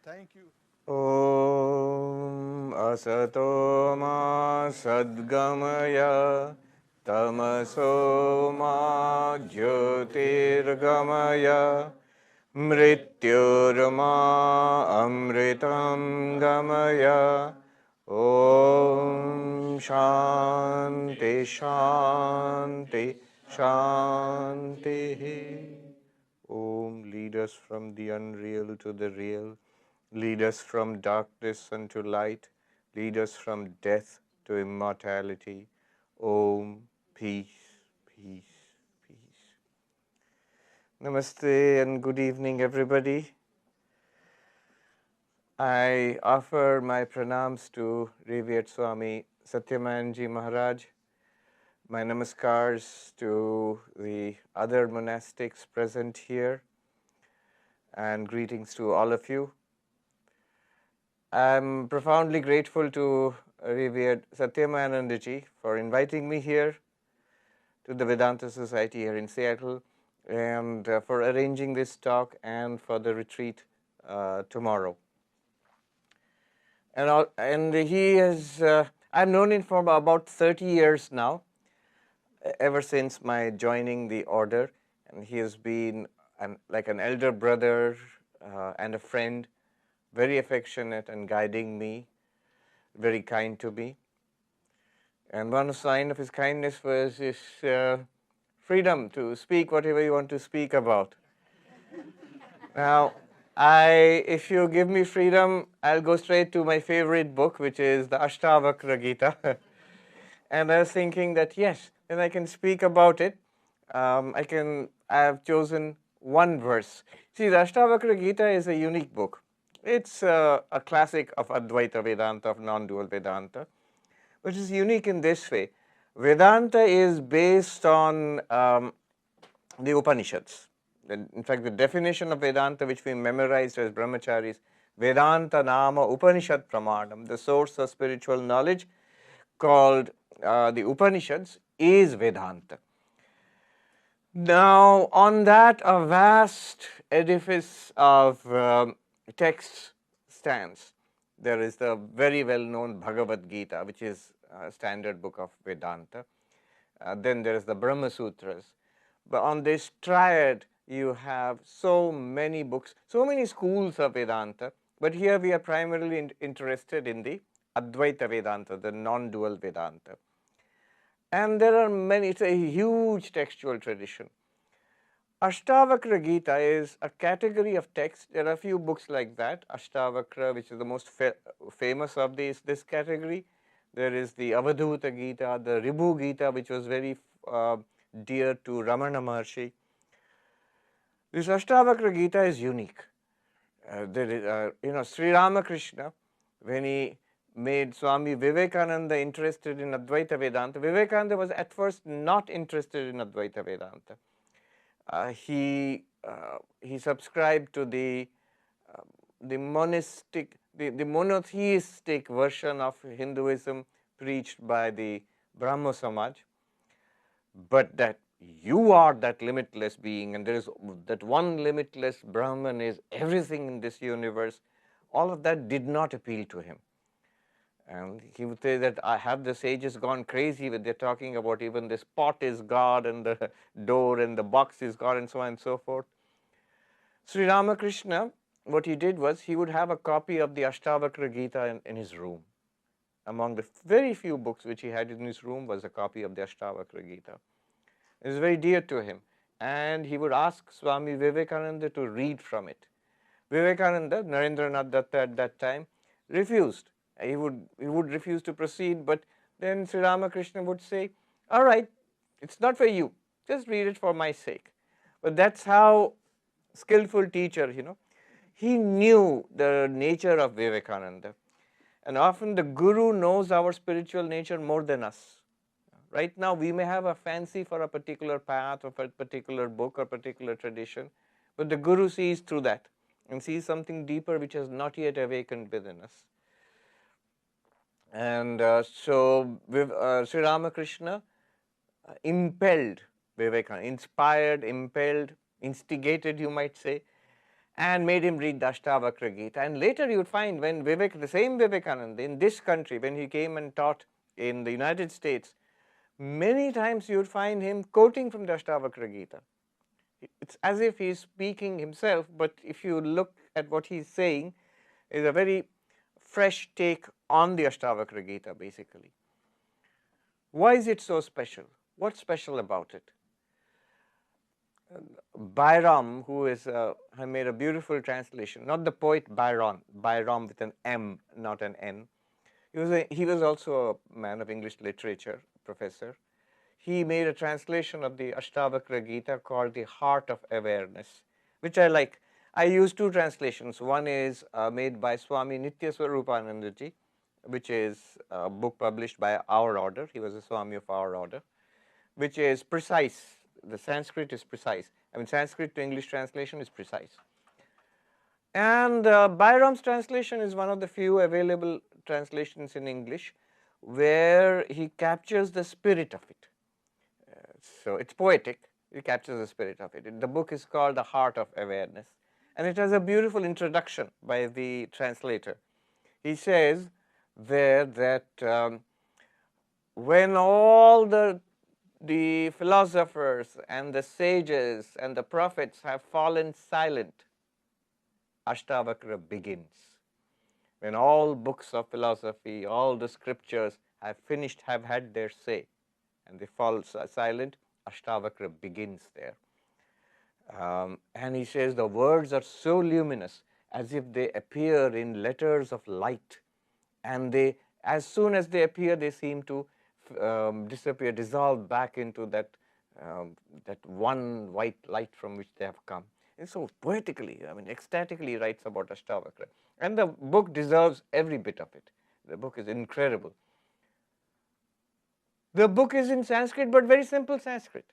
Thank you. Om Asato Ma Sadgamaya Tamaso Ma Jyotirgamaya Mrityurma Amritam Gamaya. Om Shanti Shanti Shanti. Om, lead us from the unreal to the real. Lead us from darkness unto light. Lead us from death to immortality. Om, peace, peace, peace. Namaste and good evening, everybody. I offer my pranams to Revered Swami Satyamanji Maharaj. My namaskars to the other monastics present here, and greetings to all of you. I'm profoundly grateful to Revered Satyamanandaji for inviting me here to the Vedanta Society here in Seattle, and for arranging this talk and for the retreat tomorrow. And he has, I've known him for about 30 years now, ever since my joining the order, and he has been like an elder brother and a friend, very affectionate and guiding me, very kind to me. And one sign of his kindness was his freedom to speak whatever you want to speak about. Now, if you give me freedom, I'll go straight to my favorite book, which is the Ashtavakra Gita. And I was thinking that yes, then I can speak about it. I have chosen one verse. See, the Ashtavakra Gita is a unique book. It's a classic of Advaita Vedanta, of non-dual Vedanta, which is unique in this way. Vedanta is based on the Upanishads. In fact, the definition of Vedanta, which we memorized as brahmacharis, Vedanta Nama Upanishad Pramanam, the source of spiritual knowledge called the Upanishads, is Vedanta. Now, on that, a vast edifice of texts stands. There is the very well-known Bhagavad Gita, which is a standard book of Vedanta. Then there is the Brahma Sutras. But on this triad, you have so many books, so many schools of Vedanta. But here we are primarily interested in the Advaita Vedanta, the non-dual Vedanta. And there are many, it's a huge textual tradition. Ashtavakra Gita is a category of text. There are a few books like that. Ashtavakra, which is the most famous of this category. There is the Avadhuta Gita, the Ribhu Gita, which was very dear to Ramana Maharshi. This Ashtavakra Gita is unique. There is, Sri Ramakrishna, when he made Swami Vivekananda interested in Advaita Vedanta, Vivekananda was at first not interested in Advaita Vedanta. He subscribed to the monotheistic version of Hinduism preached by the Brahmo Samaj, but that you are that limitless being, and there is that one limitless Brahman is everything in this universe, all of that did not appeal to him. And he would say that I have the sages gone crazy when they're talking about even this pot is God and the door and the box is God and so on and so forth. Sri Ramakrishna, what he did was he would have a copy of the Ashtavakra Gita in his room. Among the very few books which he had in his room was a copy of the Ashtavakra Gita. It was very dear to him, and he would ask Swami Vivekananda to read from it. Vivekananda, Narendranath Datta at that time, refused. He would refuse to proceed, but then Sri Ramakrishna would say, all right, it's not for you, just read it for my sake. But that's how skillful teacher, he knew the nature of Vivekananda. And often the guru knows our spiritual nature more than us. Right now, we may have a fancy for a particular path or for a particular book or particular tradition, but the guru sees through that and sees something deeper which has not yet awakened within us. And so Sri Ramakrishna impelled Vivekananda, inspired, impelled, instigated, you might say, and made him read the Ashtavakra Gita. And later you would find when the same Vivekananda in this country, when he came and taught in the United States, many times you would find him quoting from the Ashtavakra Gita. It's as if he's speaking himself, but if you look at what he's saying, is a very fresh take on the Ashtavakra Gita basically. Why is it so special? What's special about it? Byram, who is made a beautiful translation, not the poet Byron, Byram with an M, not an N. He was also a man of English literature, professor. He made a translation of the Ashtavakra Gita called The Heart of Awareness, which I like. I use two translations. One is made by Swami Sarvapriyananda ji, which is a book published by our order. He was a Swami of our order, which is precise. The Sanskrit is precise. I mean, Sanskrit to English translation is precise. And Byram's translation is one of the few available translations in English where he captures the spirit of it. So it's poetic. He captures the spirit of it. The book is called The Heart of Awareness. And it has a beautiful introduction by the translator. He says there that when all the philosophers and the sages and the prophets have fallen silent, Ashtavakra begins. When all books of philosophy, all the scriptures have finished, have had their say, and they fall silent, Ashtavakra begins there. And he says the words are so luminous as if they appear in letters of light, and they, as soon as they appear, they seem to disappear, dissolve back into that one white light from which they have come. And so poetically, I mean, ecstatically writes about Ashtavakra. And the book deserves every bit of it. The book is incredible. The book is in Sanskrit, but very simple Sanskrit.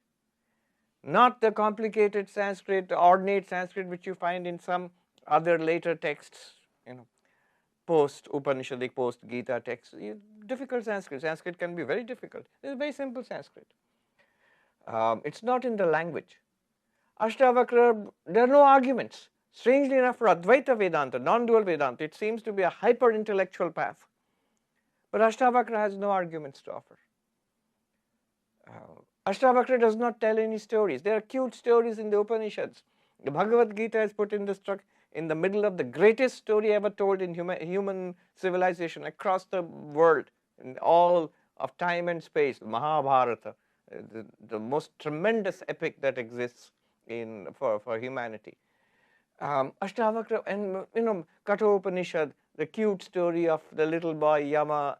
Not the complicated Sanskrit, ornate Sanskrit which you find in some other later texts, post-Upanishadic, post-Gita texts. Difficult Sanskrit. Sanskrit can be very difficult. This is very simple Sanskrit. It's not in the language. Ashtavakra, there are no arguments. Strangely enough, for Advaita Vedanta, non-dual Vedanta, it seems to be a hyper-intellectual path. But Ashtavakra has no arguments to offer. Ashtavakra does not tell any stories. There are cute stories in the Upanishads. The Bhagavad Gita is put in the middle of the greatest story ever told in human civilization across the world, in all of time and space, Mahabharata, the most tremendous epic that exists for humanity. Ashtavakra and Katha Upanishad, the cute story of the little boy Yama,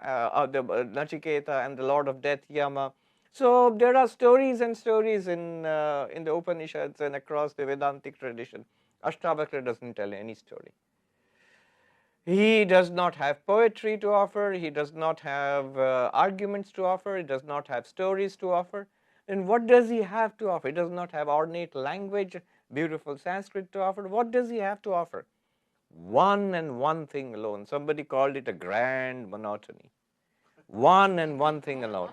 the Nachiketa and the Lord of Death Yama. So there are stories and stories in the Upanishads and across the Vedantic tradition. Ashtavakra doesn't tell any story. He does not have poetry to offer. He does not have arguments to offer. He does not have stories to offer. Then what does he have to offer? He does not have ornate language, beautiful Sanskrit to offer. What does he have to offer? One and one thing alone. Somebody called it a grand monotony. One and one thing alone.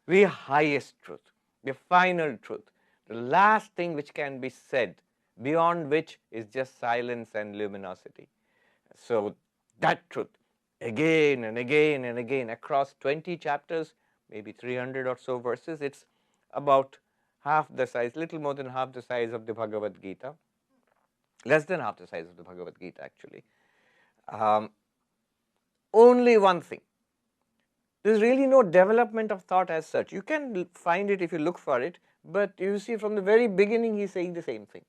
The highest truth, the final truth, the last thing which can be said, beyond which is just silence and luminosity. So that truth, again and again and again, across 20 chapters, maybe 300 or so verses, it's about half the size, little more than half the size of the Bhagavad Gita, less than half the size of the Bhagavad Gita actually. Only one thing. There's really no development of thought as such. You can find it if you look for it, but you see from the very beginning he's saying the same thing.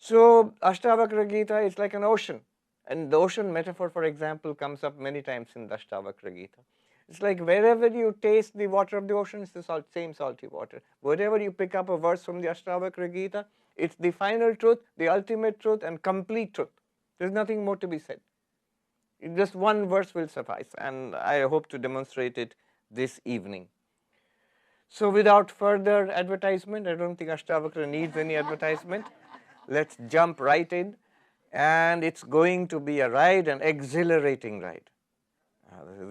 So Ashtavakra Gita is like an ocean, and the ocean metaphor, for example, comes up many times in the Ashtavakra Gita. It's like wherever you taste the water of the ocean, it's the same salty water. Wherever you pick up a verse from the Ashtavakra Gita, it's the final truth, the ultimate truth, and complete truth. There's nothing more to be said. Just one verse will suffice, and I hope to demonstrate it this evening. So without further advertisement, I don't think Ashtavakra needs any advertisement. Let's jump right in, and it's going to be a ride, an exhilarating ride.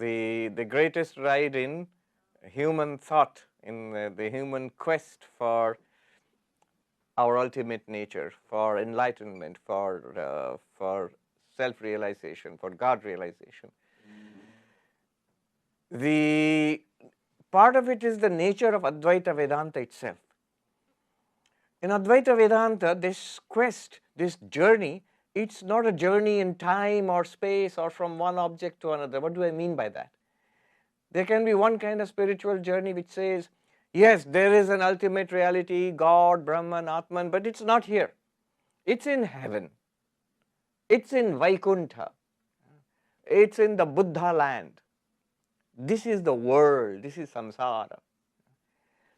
The greatest ride in human thought, in the human quest for our ultimate nature, for enlightenment, for self-realization, for God realization. The part of it is the nature of Advaita Vedanta itself. In Advaita Vedanta, this quest, this journey, it's not a journey in time or space or from one object to another. What do I mean by that? There can be one kind of spiritual journey which says, yes, there is an ultimate reality, God, Brahman, Atman, but it's not here. It's in heaven. It's in Vaikuntha. It's in the Buddha land. This is the world. This is samsara.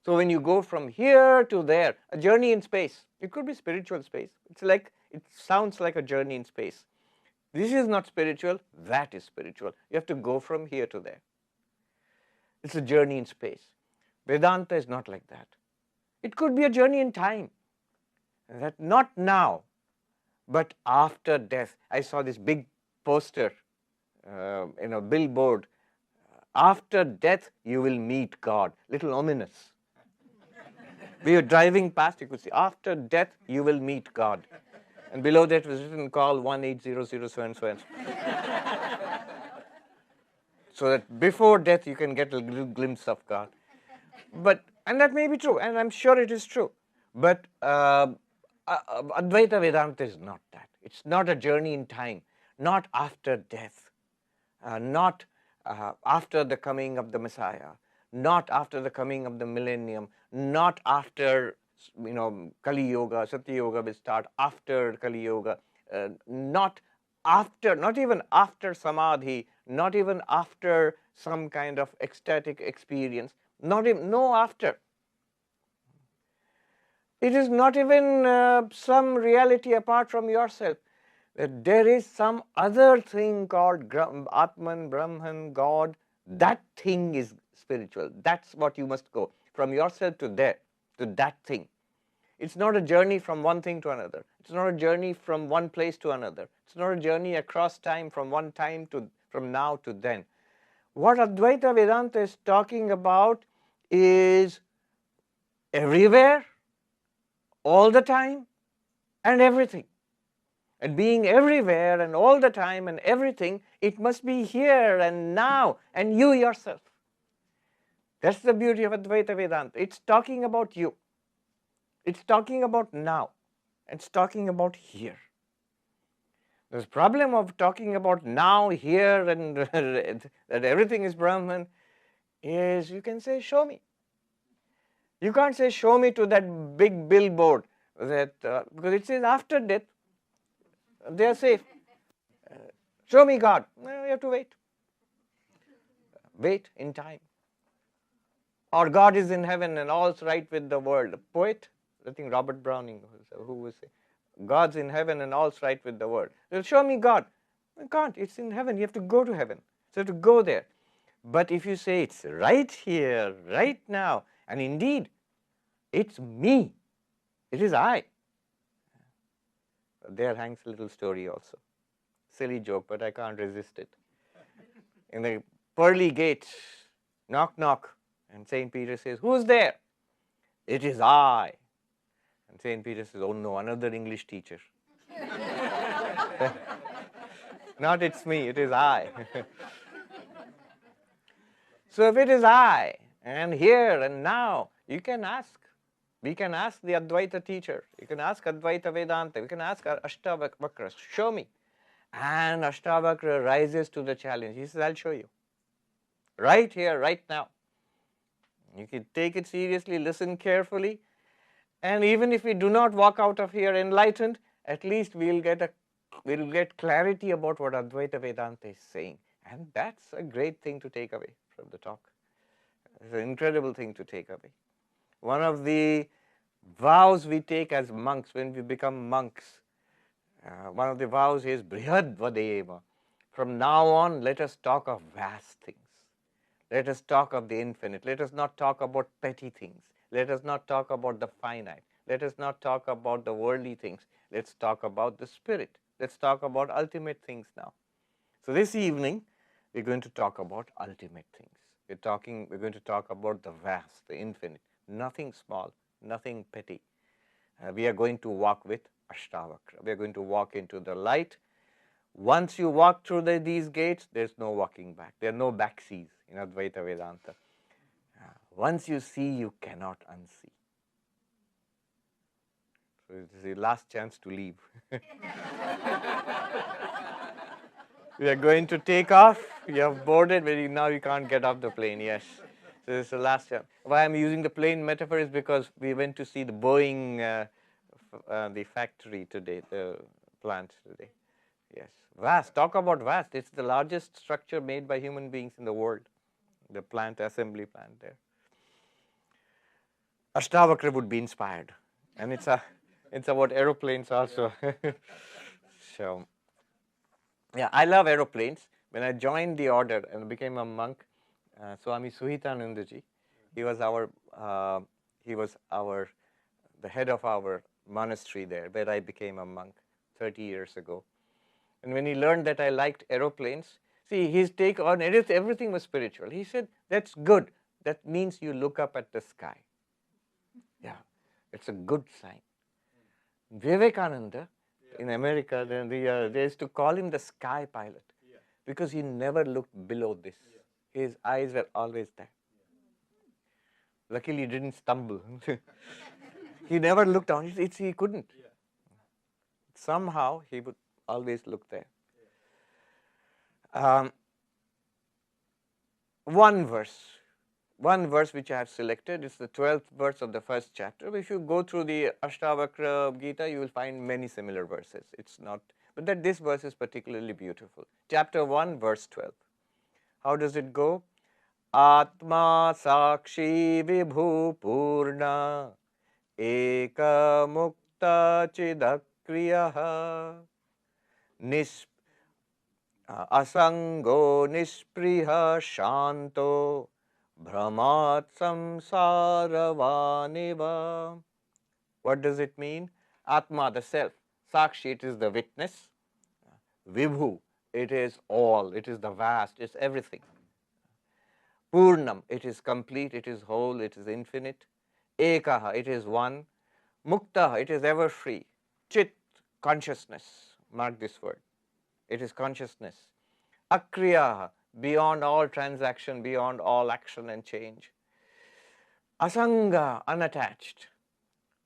So when you go from here to there, a journey in space, it could be spiritual space. It sounds like a journey in space. This is not spiritual, that is spiritual. You have to go from here to there. It's a journey in space. Vedanta is not like that. It could be a journey in time. That not now, but after death. I saw this big poster in a billboard. After death, you will meet God. Little ominous. We were driving past, you could see, after death, you will meet God. And below that was written, call 1-800 so and so. So that before death, you can get a little glimpse of God. And that may be true, and I'm sure it is true. But Advaita Vedanta is not that. It's not a journey in time, not after death, not after the coming of the Messiah, not after the coming of the millennium, not after Kali Yoga, Satya Yoga will start after Kali Yoga, not even after Samadhi, not even after some kind of ecstatic experience, no after. It is not even some reality apart from yourself. That there is some other thing called Atman, Brahman, God. That thing is spiritual. That's what you must go. From yourself to there, to that thing. It's not a journey from one thing to another. It's not a journey from one place to another. It's not a journey across time from one time from now to then. What Advaita Vedanta is talking about is everywhere, all the time, and everything. And being everywhere and all the time and everything, it must be here and now, and you yourself. That's the beauty of Advaita Vedanta. It's talking about you. It's talking about now. It's talking about here. The problem of talking about now, here, and that everything is Brahman is you can say, show me. You can't say, show me to that big billboard that because it says after death, they are safe. Show me God. No, you have to wait. Wait in time. Or God is in heaven and all's right with the world. A poet, I think Robert Browning, who was saying, God's in heaven and all's right with the world. They'll show me God. You can't. It's in heaven. You have to go to heaven. So you have to go there. But if you say it's right here, right now, and indeed, it's me. It is I. There hangs a little story also. Silly joke, but I can't resist it. In the pearly gate, knock, knock, and St. Peter says, who's there? It is I. And St. Peter says, oh no, another English teacher. Not it's me, it is I. So if it is I, and here and now, you can ask. We can ask the Advaita teacher. You can ask Advaita Vedanta. We can ask Ashtavakra, show me. And Ashtavakra rises to the challenge. He says, I'll show you. Right here, right now. You can take it seriously, listen carefully. And even if we do not walk out of here enlightened, at least we'll get clarity about what Advaita Vedanta is saying. And that's a great thing to take away from the talk. It's an incredible thing to take away. One of the vows we take as monks when we become monks, one of the vows is Brihad Vadeva. From now on, let us talk of vast things. Let us talk of the infinite. Let us not talk about petty things. Let us not talk about the finite. Let us not talk about the worldly things. Let's talk about the spirit. Let's talk about ultimate things now. So this evening, we're going to talk about ultimate things. We're going to talk about the vast, the infinite. Nothing small, nothing petty. We are going to walk with Ashtavakra. We are going to walk into the light. Once you walk through these gates, there's no walking back. There are no backseas in Advaita Vedanta. Once you see, you cannot unsee. So it is the last chance to leave. We are going to take off. You have boarded, but now you can't get off the plane. Yes. So this is the last chance. Why I'm using the plane metaphor is because we went to see the Boeing, the factory today, the plant today. Yes. Vast. Talk about vast. It's the largest structure made by human beings in the world. The plant, assembly plant there. Ashtavakra would be inspired. And it's about aeroplanes also. So, yeah, I love aeroplanes. When I joined the order and became a monk, Swami Suhitanandaji, he was the head of our monastery there, where I became a monk 30 years ago. And when he learned that I liked aeroplanes, see, his take on everything was spiritual. He said, that's good. That means you look up at the sky. Yeah, it's a good sign. Vivekananda, in America, they used to call him the sky pilot because he never looked below this. His eyes were always there. Luckily, he didn't stumble. He never looked down. He couldn't. Somehow, he would always look there. One verse which I have selected is the 12th verse of the first chapter. If you go through the Ashtavakra Gita, you will find many similar verses. It's not, but this verse is particularly beautiful. Chapter 1, verse 12. How does it go? Atma sakshi vibhu purna eka mukta chidakriyaha asango nispriha shanto Brahmat samsaravaniva. What does it mean? Atma, the self. Sakshi, it is the witness. Vibhu, it is all. It is the vast. It's everything. Purnam, it is complete. It is whole. It is infinite. Ekaha, it is one. Muktaha, it is ever free. Chit, consciousness. Mark this word. It is consciousness. Akriyaha, beyond all transaction, beyond all action and change. Asanga, unattached.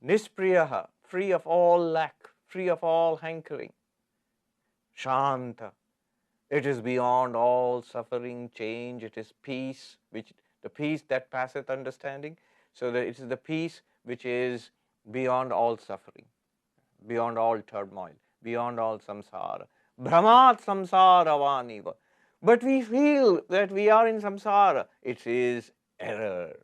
Nispriyaha, free of all lack, free of all hankering. Shanta, it is beyond all suffering, change. It is peace, the peace that passeth understanding. So that it is the peace which is beyond all suffering, beyond all turmoil, beyond all samsara. Brahmat samsaravaniva. But we feel that we are in samsara. It is error.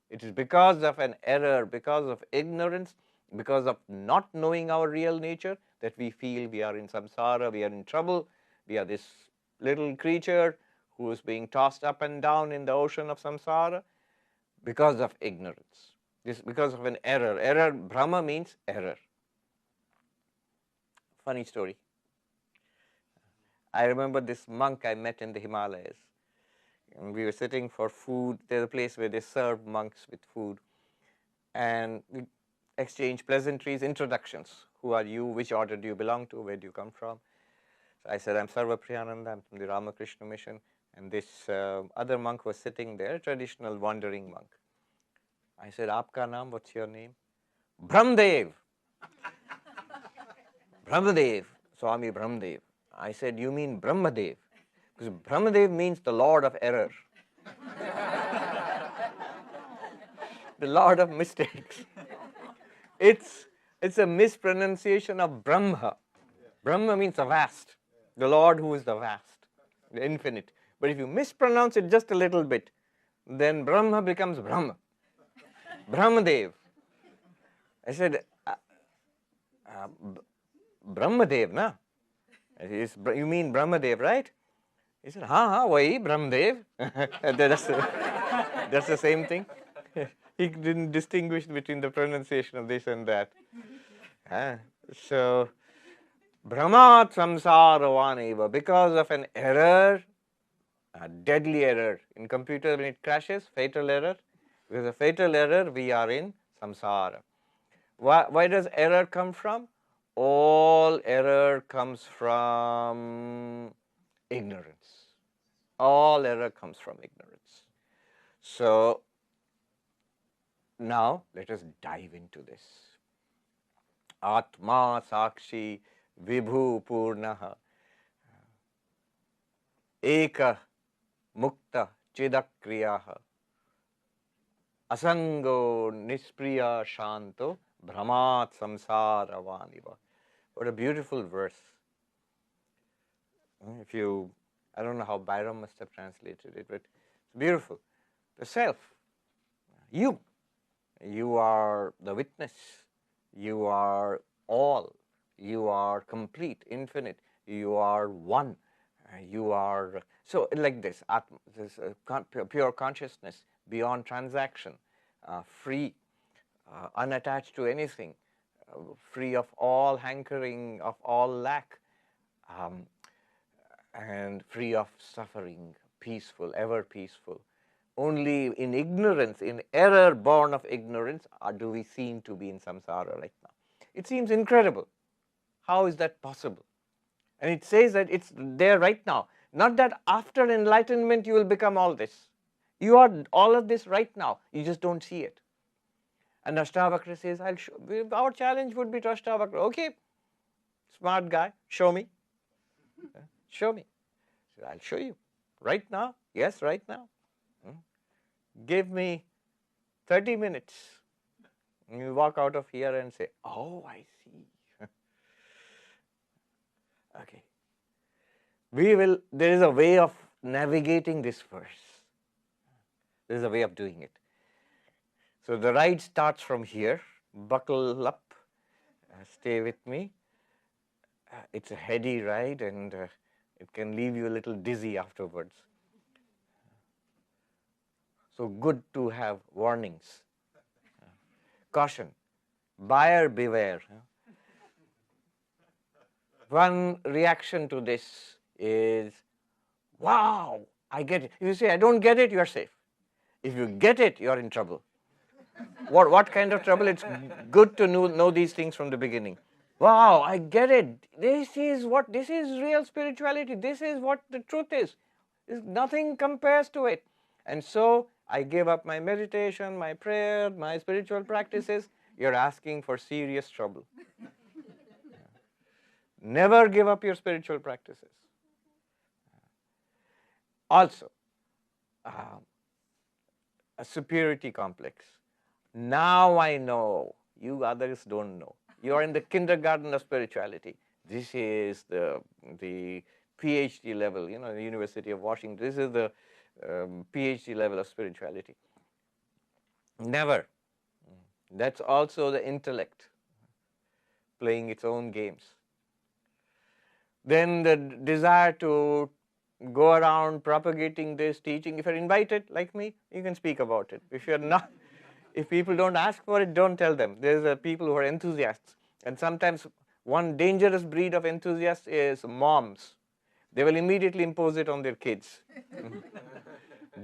It is because of an error, because of ignorance, because of not knowing our real nature, that we feel we are in samsara, we are in trouble, we are this little creature who is being tossed up and down in the ocean of samsara because of ignorance. This because of an error. Error, Brahma means error. Funny story. I remember this monk I met in the Himalayas. And we were sitting for food. There's a place where they serve monks with food. And we exchanged pleasantries, introductions. Who are you? Which order do you belong to? Where do you come from? So I said, I'm Sarvapriyananda. I'm from the Ramakrishna mission. And this other monk was sitting there, traditional wandering monk. I said, Aapka naam, what's your name? Brahmdev. Brahmadev, Swami Brahmadev. I said, you mean Brahmadev? Because Brahmadev means the Lord of error. The Lord of mistakes. It's a mispronunciation of Brahma. Brahma means the vast. The Lord who is the vast, the infinite. But if you mispronounce it just a little bit, then Brahma becomes Brahma. Brahmadev. I said, Brahmadev, na? You mean Brahmadev, right? He said, wahi, Brahmadev. That's the same thing. He didn't distinguish between the pronunciation of this and that. So, Brahmat samsaravaniva, because of an error, a deadly error. In computer, when it crashes, fatal error. With a fatal error, we are in samsara. Why does error come from? All error comes from ignorance. All error comes from ignorance. So now let us dive into this. Atma Sakshi Vibhu Purnaha Eka Mukta Chidakriyaha Asango Nispriya Shanto Brahmat Samsara Vaniva. What a beautiful verse. I don't know how Byram must have translated it, but it's beautiful. The self, you are the witness, you are all, you are complete, infinite, you are one, you are, so like this, Atma, this pure consciousness, beyond transaction, free, unattached to anything, free of all hankering, of all lack, and free of suffering, peaceful, ever peaceful. Only in ignorance, in error born of ignorance, do we seem to be in samsara right now. It seems incredible. How is that possible? And it says that it's there right now. Not that after enlightenment you will become all this. You are all of this right now. You just don't see it. And Ashtavakra says, our challenge would be to Ashtavakra, okay, smart guy, show me. Show me. So I'll show you. Right now? Yes, right now. Give me 30 minutes. And you walk out of here and say, oh, I see. Okay. There is a way of navigating this verse. There is a way of doing it. So the ride starts from here. Buckle up. Stay with me. It's a heady ride and it can leave you a little dizzy afterwards. So good to have warnings. Caution, buyer beware. One reaction to this is, wow, I get it. If you say, I don't get it, you are safe. If you get it, you are in trouble. What kind of trouble? It's good to know these things from the beginning. Wow, I get it. This is real spirituality. This is what the truth is. Nothing compares to it. And so I give up my meditation, my prayer, my spiritual practices. You're asking for serious trouble. Never give up your spiritual practices. Also, a superiority complex. Now I know. You others don't know. You are in the kindergarten of spirituality. This is the PhD level, the University of Washington. This is the PhD level of spirituality. Never. That's also the intellect playing its own games. Then the desire to go around propagating this, teaching. If you're invited, like me, you can speak about it. If you're not, if people don't ask for it, don't tell them. There's people who are enthusiasts. And sometimes one dangerous breed of enthusiasts is moms. They will immediately impose it on their kids.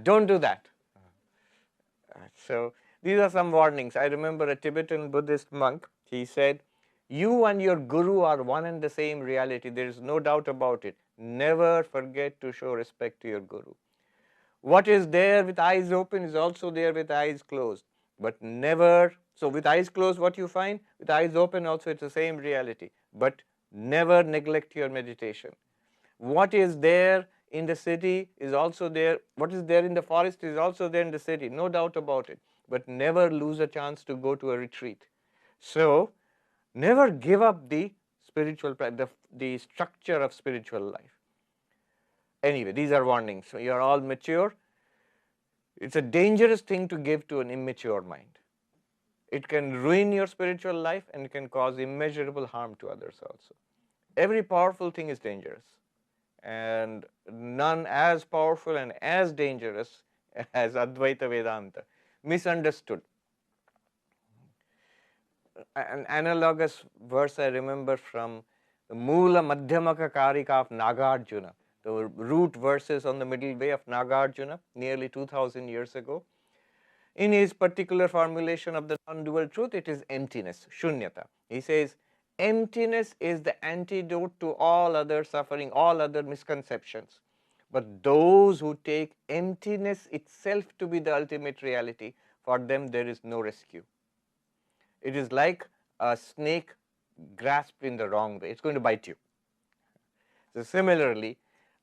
Don't do that. So these are some warnings. I remember a Tibetan Buddhist monk. He said, you and your guru are one and the same reality. There is no doubt about it. Never forget to show respect to your guru. What is there with eyes open is also there with eyes closed. But never, so with eyes closed, what you find? With eyes open also it's the same reality. But never neglect your meditation. What is there in the city is also there. What is there in the forest is also there in the city. No doubt about it. But never lose a chance to go to a retreat. So, never give up the spiritual, the structure of spiritual life. Anyway, these are warnings. So you are all mature. It's a dangerous thing to give to an immature mind. It can ruin your spiritual life and it can cause immeasurable harm to others also. Every powerful thing is dangerous. And none as powerful and as dangerous as Advaita Vedanta. Misunderstood. An analogous verse I remember from the Mula Madhyamaka Karika of Nagarjuna, the root verses on the middle way of Nagarjuna, nearly 2000 years ago. In his particular formulation of the non-dual truth, it is emptiness, shunyata. He says, emptiness is the antidote to all other suffering, all other misconceptions. But those who take emptiness itself to be the ultimate reality, for them there is no rescue. It is like a snake grasped in the wrong way. It's going to bite you. So similarly,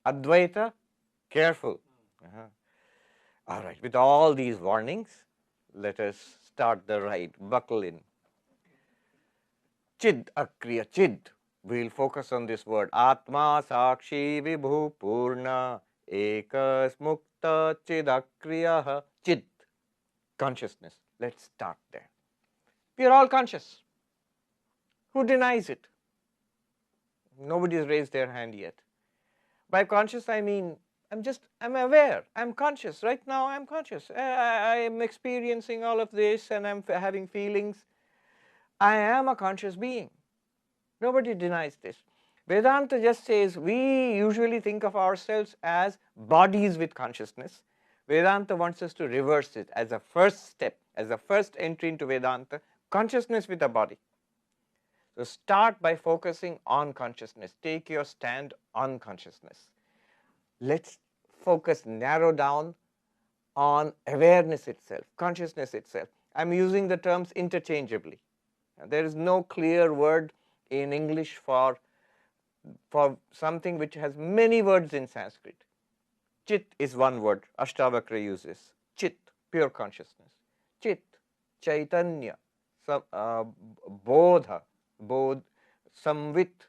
Advaita, careful. All right, with all these warnings, let us start the ride. Buckle in. Chid akriya, chid. We'll focus on this word. Atma sakshi vibhu purna ekas mukta chid akriya. Chid, consciousness. Let's start there. We are all conscious. Who denies it? Nobody has raised their hand yet. By conscious, I mean I'm aware, I'm conscious. Right now, I'm conscious. I am experiencing all of this and I'm having feelings. I am a conscious being. Nobody denies this. Vedanta just says we usually think of ourselves as bodies with consciousness. Vedanta wants us to reverse it as a first step, as a first entry into Vedanta, consciousness with a body. So start by focusing on consciousness. Take your stand on consciousness. Let's focus, narrow down on awareness itself, consciousness itself. I'm using the terms interchangeably. There is no clear word in English for something which has many words in Sanskrit. Chit is one word, Ashtavakra uses. Chit, pure consciousness. Chit, Chaitanya, Bodha, Samvit.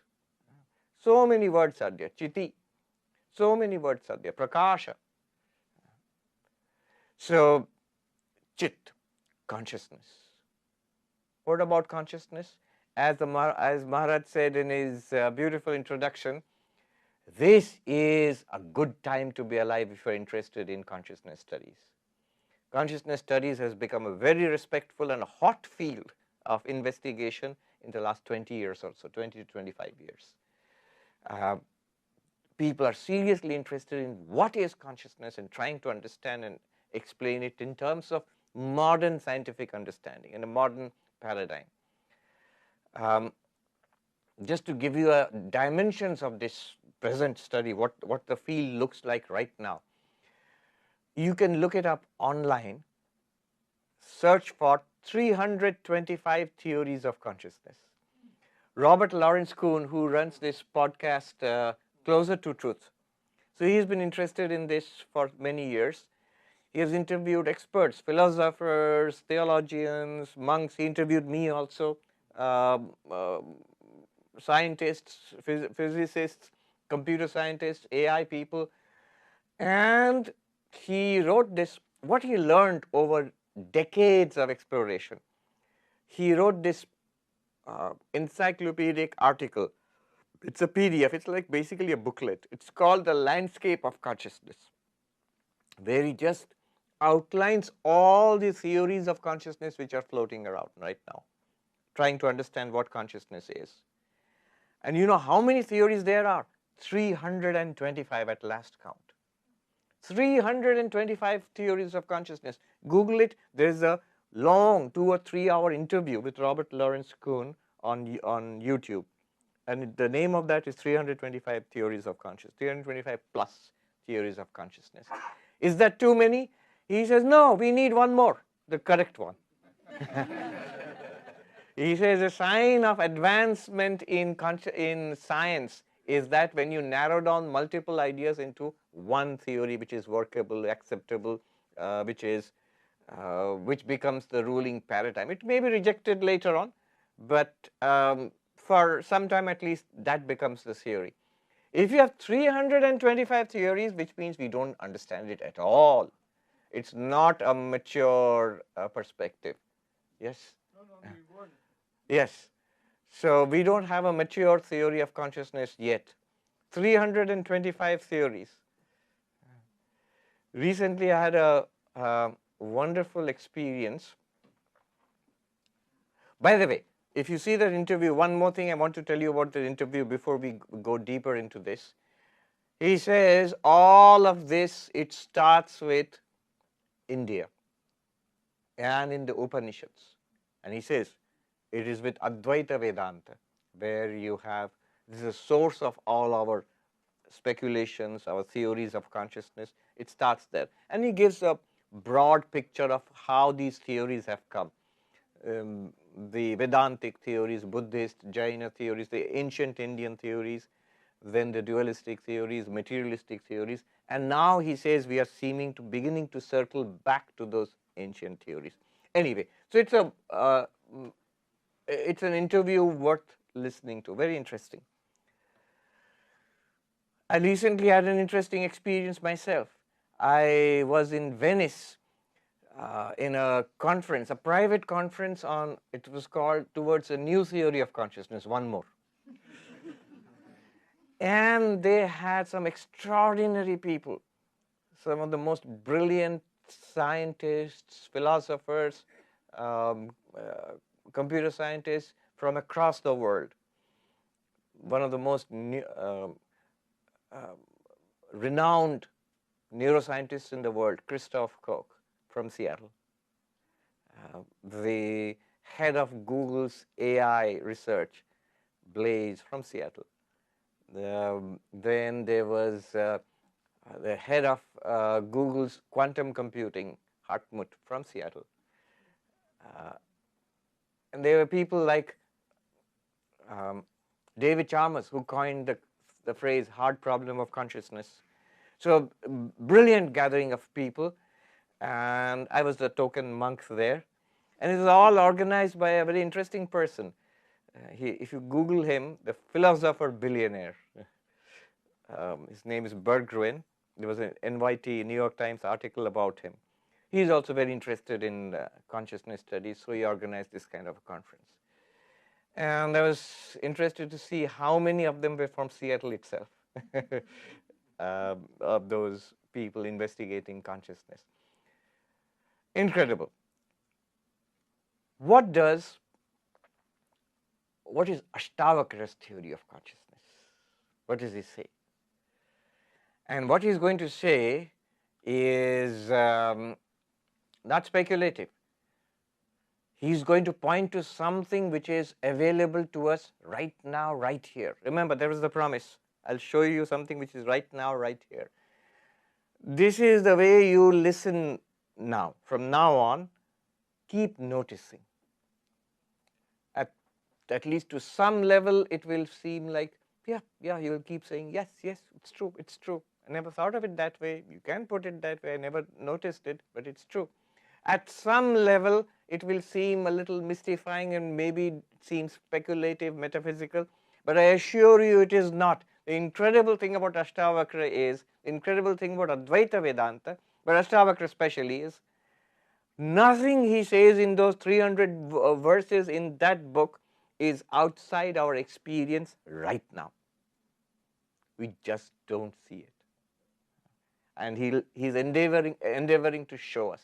So many words are there. Chiti. So many words are there. Prakasha. So, chit, consciousness. What about consciousness? As Maharaj said in his beautiful introduction, this is a good time to be alive if you're interested in consciousness studies. Consciousness studies has become a very respectful and a hot field of investigation in the last 20 years or so, 20 to 25 years. People are seriously interested in what is consciousness and trying to understand and explain it in terms of modern scientific understanding and a modern paradigm. Just to give you dimensions of this present study, what the field looks like right now, you can look it up online, search for 325 theories of consciousness. Robert Lawrence Kuhn, who runs this podcast, Closer to Truth. So he's been interested in this for many years. He has interviewed experts, philosophers, theologians, monks. He interviewed me also, scientists, physicists, computer scientists, AI people. And he wrote this, what he learned over decades of exploration. He wrote this encyclopedic article. It's a PDF. It's like basically a booklet. It's called The Landscape of Consciousness, where he just outlines all the theories of consciousness which are floating around right now, trying to understand what consciousness is. And you know how many theories there are? 325 at last count. 325 theories of consciousness. Google it. There's a long 2 or 3 hour interview with Robert Lawrence Kuhn on YouTube. And the name of that is 325 theories of consciousness, 325 plus theories of consciousness. Is that too many? He says, no, we need one more, the correct one. He says a sign of advancement in science is that when you narrow down multiple ideas into one theory which is workable, acceptable, which becomes the ruling paradigm. It may be rejected later on, but for some time at least that becomes the theory. If you have 325 theories, which means we don't understand it at all. It's not a mature perspective. Yes? No, we won't. Yes. So we don't have a mature theory of consciousness yet. 325 theories. Recently I had a wonderful experience. By the way, if you see that interview, one more thing I want to tell you about the interview before we go deeper into this. He says all of this, it starts with India. and in the Upanishads. And he says, it is with Advaita Vedanta, where you have, this is the source of all our speculations, our theories of consciousness. It starts there. And he gives a broad picture of how these theories have come. The Vedantic theories, Buddhist, Jaina theories, the ancient Indian theories, then the dualistic theories, materialistic theories, and now he says we are beginning to circle back to those ancient theories. Anyway, so it's an interview worth listening to, very interesting. I recently had an interesting experience myself. I was in Venice in a conference, a private conference on, it was called Towards a New Theory of Consciousness, one more. And they had some extraordinary people, some of the most brilliant scientists, philosophers, computer scientists from across the world. One of the most renowned neuroscientists in the world, Christoph Koch from Seattle. The head of Google's AI research, Blaze from Seattle. Then there was the head of Google's quantum computing, Hartmut from Seattle. And there were people like David Chalmers, who coined the phrase hard problem of consciousness. So brilliant gathering of people, and I was the token monk there. And it was all organized by a very interesting person. If you Google him, the philosopher billionaire, his name is Berggruen. There was an NYT, New York Times article about him. He is also very interested in consciousness studies, so he organized this kind of a conference. And I was interested to see how many of them were from Seattle itself, of those people investigating consciousness. Incredible. What is Ashtavakra's theory of consciousness? What does he say? And what he's going to say is not speculative. He's going to point to something which is available to us right now, right here. Remember, there was the promise. I'll show you something which is right now, right here. This is the way you listen now. From now on, keep noticing. At least to some level, it will seem like, yeah, you will keep saying, yes, it's true. I never thought of it that way. You can put it that way. I never noticed it, but it's true. At some level, it will seem a little mystifying and maybe it seems speculative, metaphysical, but I assure you it is not. The incredible thing about Ashtavakra is, the incredible thing about Advaita Vedanta, but Ashtavakra especially, is nothing he says in those 300 verses in that book is outside our experience right now. We just don't see it. And he's endeavoring to show us.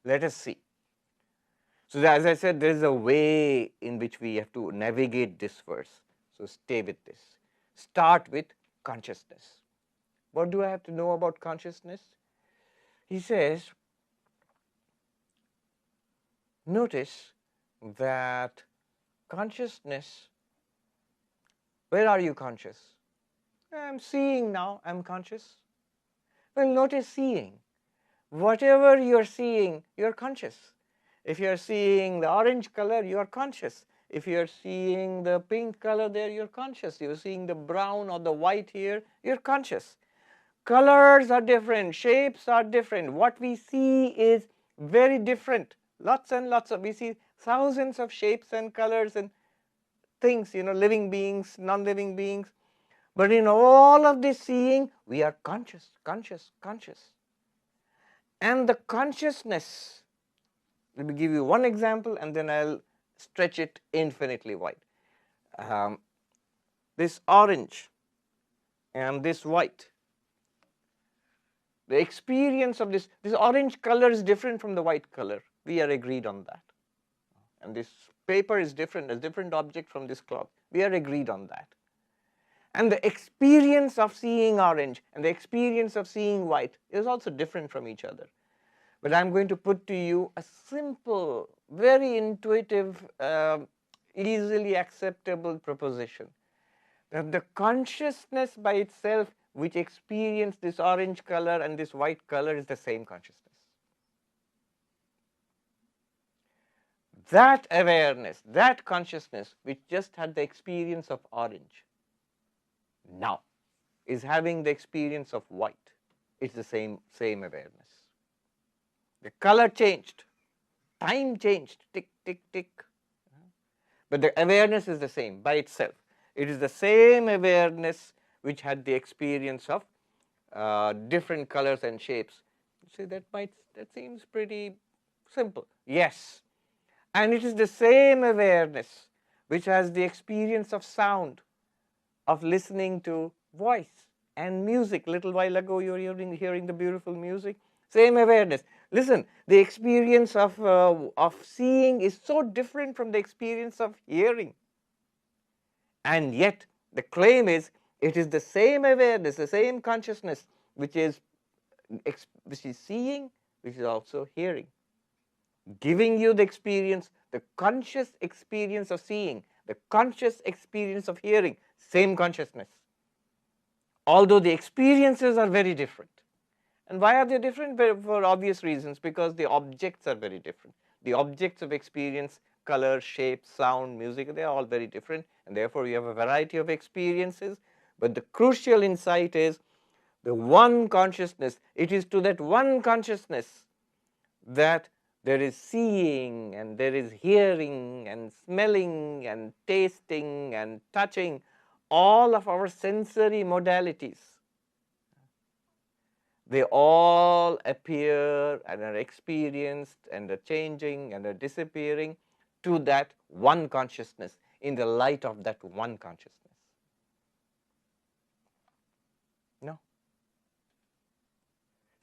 Let us see. So as I said, there is a way in which we have to navigate this verse. So stay with this. Start with consciousness. What do I have to know about consciousness? He says, notice that consciousness, where are you conscious? I'm seeing now, I'm conscious. Well, notice seeing. Whatever you're seeing, you're conscious. If you're seeing the orange color, you're conscious. If you're seeing the pink color there, you're conscious. You're seeing the brown or the white here, you're conscious. Colors are different, shapes are different. What we see is very different. Lots and lots of, we see thousands of shapes and colors and things, living beings, non-living beings. But in all of this seeing, we are conscious. And the consciousness, let me give you one example and then I'll stretch it infinitely wide. This orange and this white, the experience of this orange color is different from the white color. We are agreed on that. And this paper is different, a different object from this cloth. We are agreed on that. And the experience of seeing orange and the experience of seeing white is also different from each other. But I'm going to put to you a simple, very intuitive, easily acceptable proposition, that the consciousness by itself which experience this orange color and this white color is the same consciousness. That awareness, that consciousness which just had the experience of orange, now is having the experience of white. It's the same awareness. The color changed, time changed, tick, tick, tick. But the awareness is the same by itself. It is the same awareness which had the experience of different colors and shapes. You say that seems pretty simple. Yes. And it is the same awareness which has the experience of sound, of listening to voice and music. Little while ago you were hearing the beautiful music. Same awareness. Listen, the experience of seeing is so different from the experience of hearing. And yet the claim is it is the same awareness, the same consciousness which is seeing, which is also hearing. Giving you the experience, the conscious experience of seeing, the conscious experience of hearing, same consciousness. Although the experiences are very different. And why are they different? For obvious reasons, because the objects are very different. The objects of experience, color, shape, sound, music, they are all very different, and therefore we have a variety of experiences. But the crucial insight is the one consciousness. It is to that one consciousness that there is seeing and there is hearing and smelling and tasting and touching, all of our sensory modalities. They all appear and are experienced and are changing and are disappearing to that one consciousness, in the light of that one consciousness. No.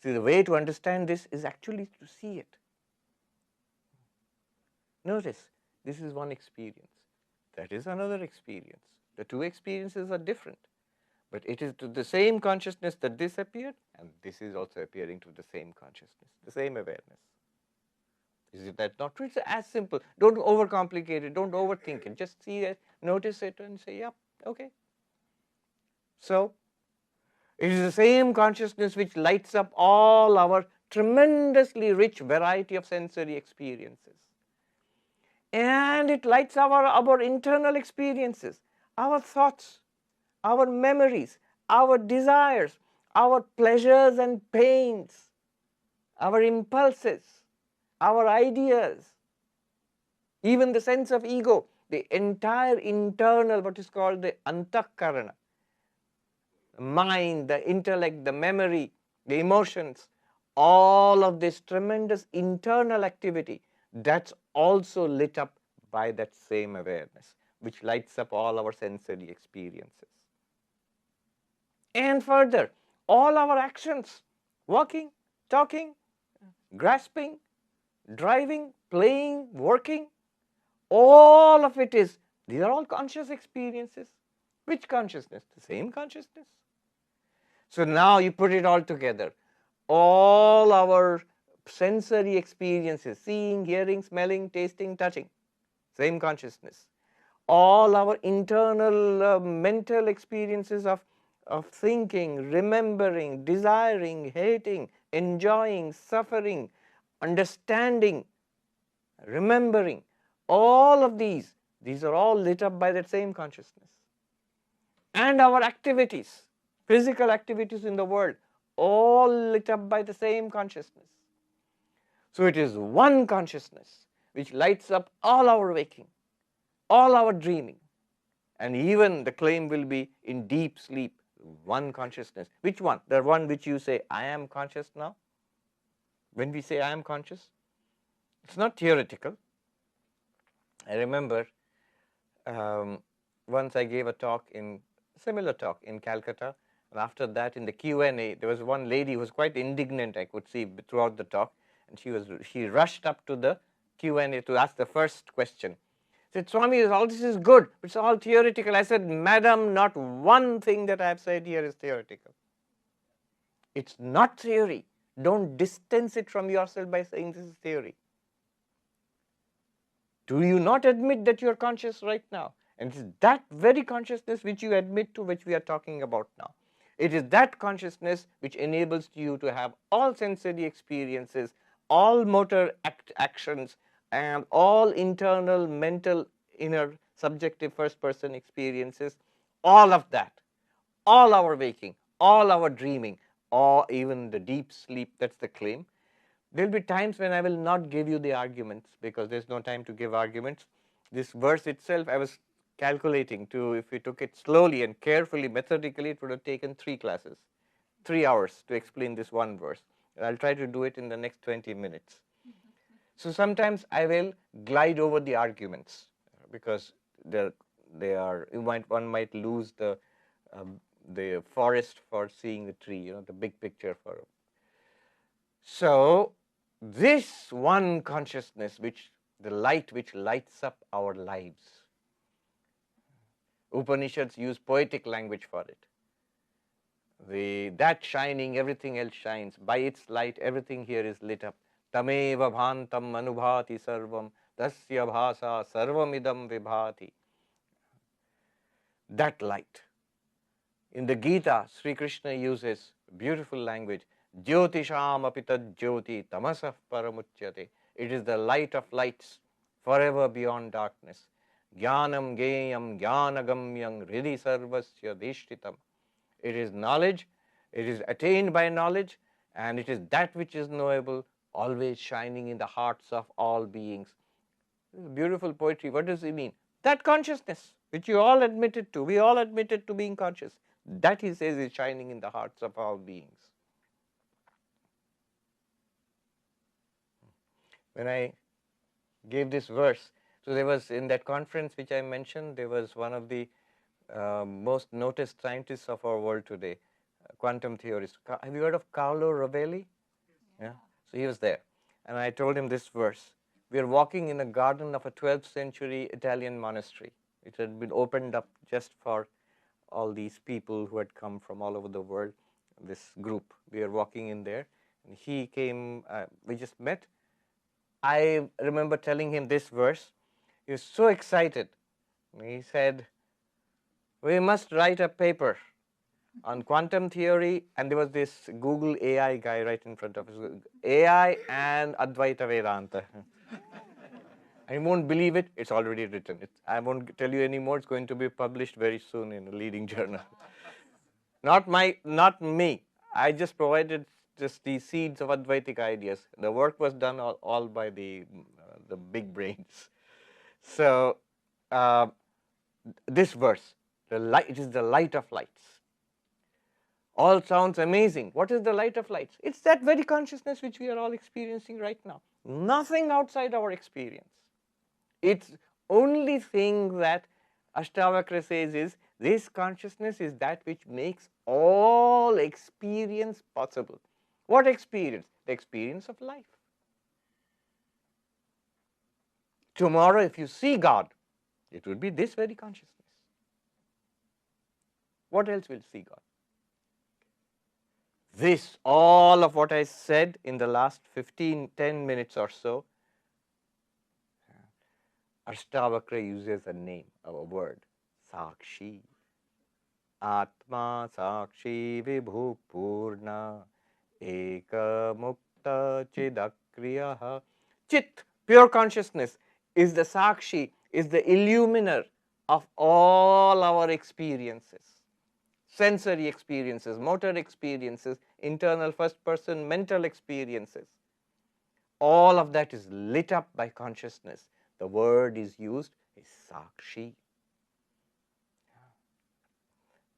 See, the way to understand this is actually to see it. Notice, this is one experience. That is another experience. The two experiences are different. But it is to the same consciousness that this appeared, and this is also appearing to the same consciousness, the same awareness. Is it that not true? It's as simple. Don't overcomplicate it. Don't overthink it. Just see it, notice it, and say, yeah, okay. So, it is the same consciousness which lights up all our tremendously rich variety of sensory experiences. And it lights our internal experiences, our thoughts, our memories, our desires, our pleasures and pains, our impulses, our ideas, even the sense of ego, the entire internal, what is called the antakarana, the mind, the intellect, the memory, the emotions, all of this tremendous internal activity, that's also lit up by that same awareness, which lights up all our sensory experiences. And further, all our actions, walking, talking, grasping, driving, playing, working, all of it is, these are all conscious experiences. Which consciousness? The same consciousness. So now you put it all together. All our sensory experiences, seeing, hearing, smelling, tasting, touching, same consciousness. All our internal mental experiences of thinking, remembering, desiring, hating, enjoying, suffering, understanding, remembering, all of these are all lit up by that same consciousness. And our activities, physical activities in the world, all lit up by the same consciousness. So it is one consciousness which lights up all our waking, all our dreaming, and even the claim will be in deep sleep, one consciousness. Which one? The one which you say, I am conscious now? When we say I am conscious, it's not theoretical. I remember once I gave a similar talk in Calcutta, and after that in the Q&A, there was one lady who was quite indignant, I could see throughout the talk, and she rushed up to the Q&A to ask the first question. Said, Swami, all this is good, it's all theoretical. I said, Madam, not one thing that I have said here is theoretical. It's not theory. Don't distance it from yourself by saying this is theory. Do you not admit that you are conscious right now? And it is that very consciousness which you admit to, which we are talking about now. It is that consciousness which enables you to have all sensory experiences, all motor actions, and all internal, mental, inner, subjective first-person experiences, all of that, all our waking, all our dreaming, or even the deep sleep, that's the claim. There will be times when I will not give you the arguments because there's no time to give arguments. This verse itself, I was calculating to, if we took it slowly and carefully, methodically, it would have taken 3 classes, 3 hours to explain this one verse. And I'll try to do it in the next 20 minutes. So sometimes I will glide over the arguments because one might lose the forest for seeing the tree, the big picture for. So this one consciousness, the light which lights up our lives. Upanishads use poetic language for it. That shining, everything else shines. By its light, everything here is lit up. Tameva bhantam anubhati sarvam tasya bhasa sarvamidam vibhati. That light. In the Gita, Sri Krishna uses beautiful language. Jyotisham apitad jyoti tamasah paramuchyate. It is the light of lights, forever beyond darkness. Jnanam geyam jnanagamyam hridi sarvasya dishtitam. It is knowledge, it is attained by knowledge, and it is that which is knowable, always shining in the hearts of all beings. This is beautiful poetry. What does it mean? That consciousness, which you all admitted to, we all admitted to being conscious, that he says is shining in the hearts of all beings. When I gave this verse, so there was, in that conference which I mentioned, there was one of the most noticed scientists of our world today, quantum theorist. Have you heard of Carlo Rovelli? Yeah. So he was there. And I told him this verse. We are walking in a garden of a 12th century Italian monastery. It had been opened up just for all these people who had come from all over the world, this group. We are walking in there. And he came, we just met. I remember telling him this verse. He was so excited. He said, we must write a paper on quantum theory, and there was this Google AI guy right in front of us, AI and Advaita Vedanta. I won't believe it, it's already written. I won't tell you anymore, it's going to be published very soon in a leading journal. Not me. I just provided just the seeds of Advaitic ideas. The work was done all by the big brains. So this verse, it is the light of lights. All sounds amazing. What is the light of lights? It's that very consciousness which we are all experiencing right now. Nothing outside our experience. It's only thing that Ashtavakra says is, this consciousness is that which makes all experience possible. What experience? The experience of life. Tomorrow, if you see God, it will be this very consciousness. What else will see God? This, all of what I said in the last 10 minutes or so, Ashtavakra uses a name, a word, Sakshi. Atma Sakshi Vibhu Purna Eka Mukta Chidakriyaha. Chit, pure consciousness, is the Sakshi, is the illuminer of all our experiences. Sensory experiences, motor experiences, internal first-person mental experiences. All of that is lit up by consciousness. The word is used is Sakshi.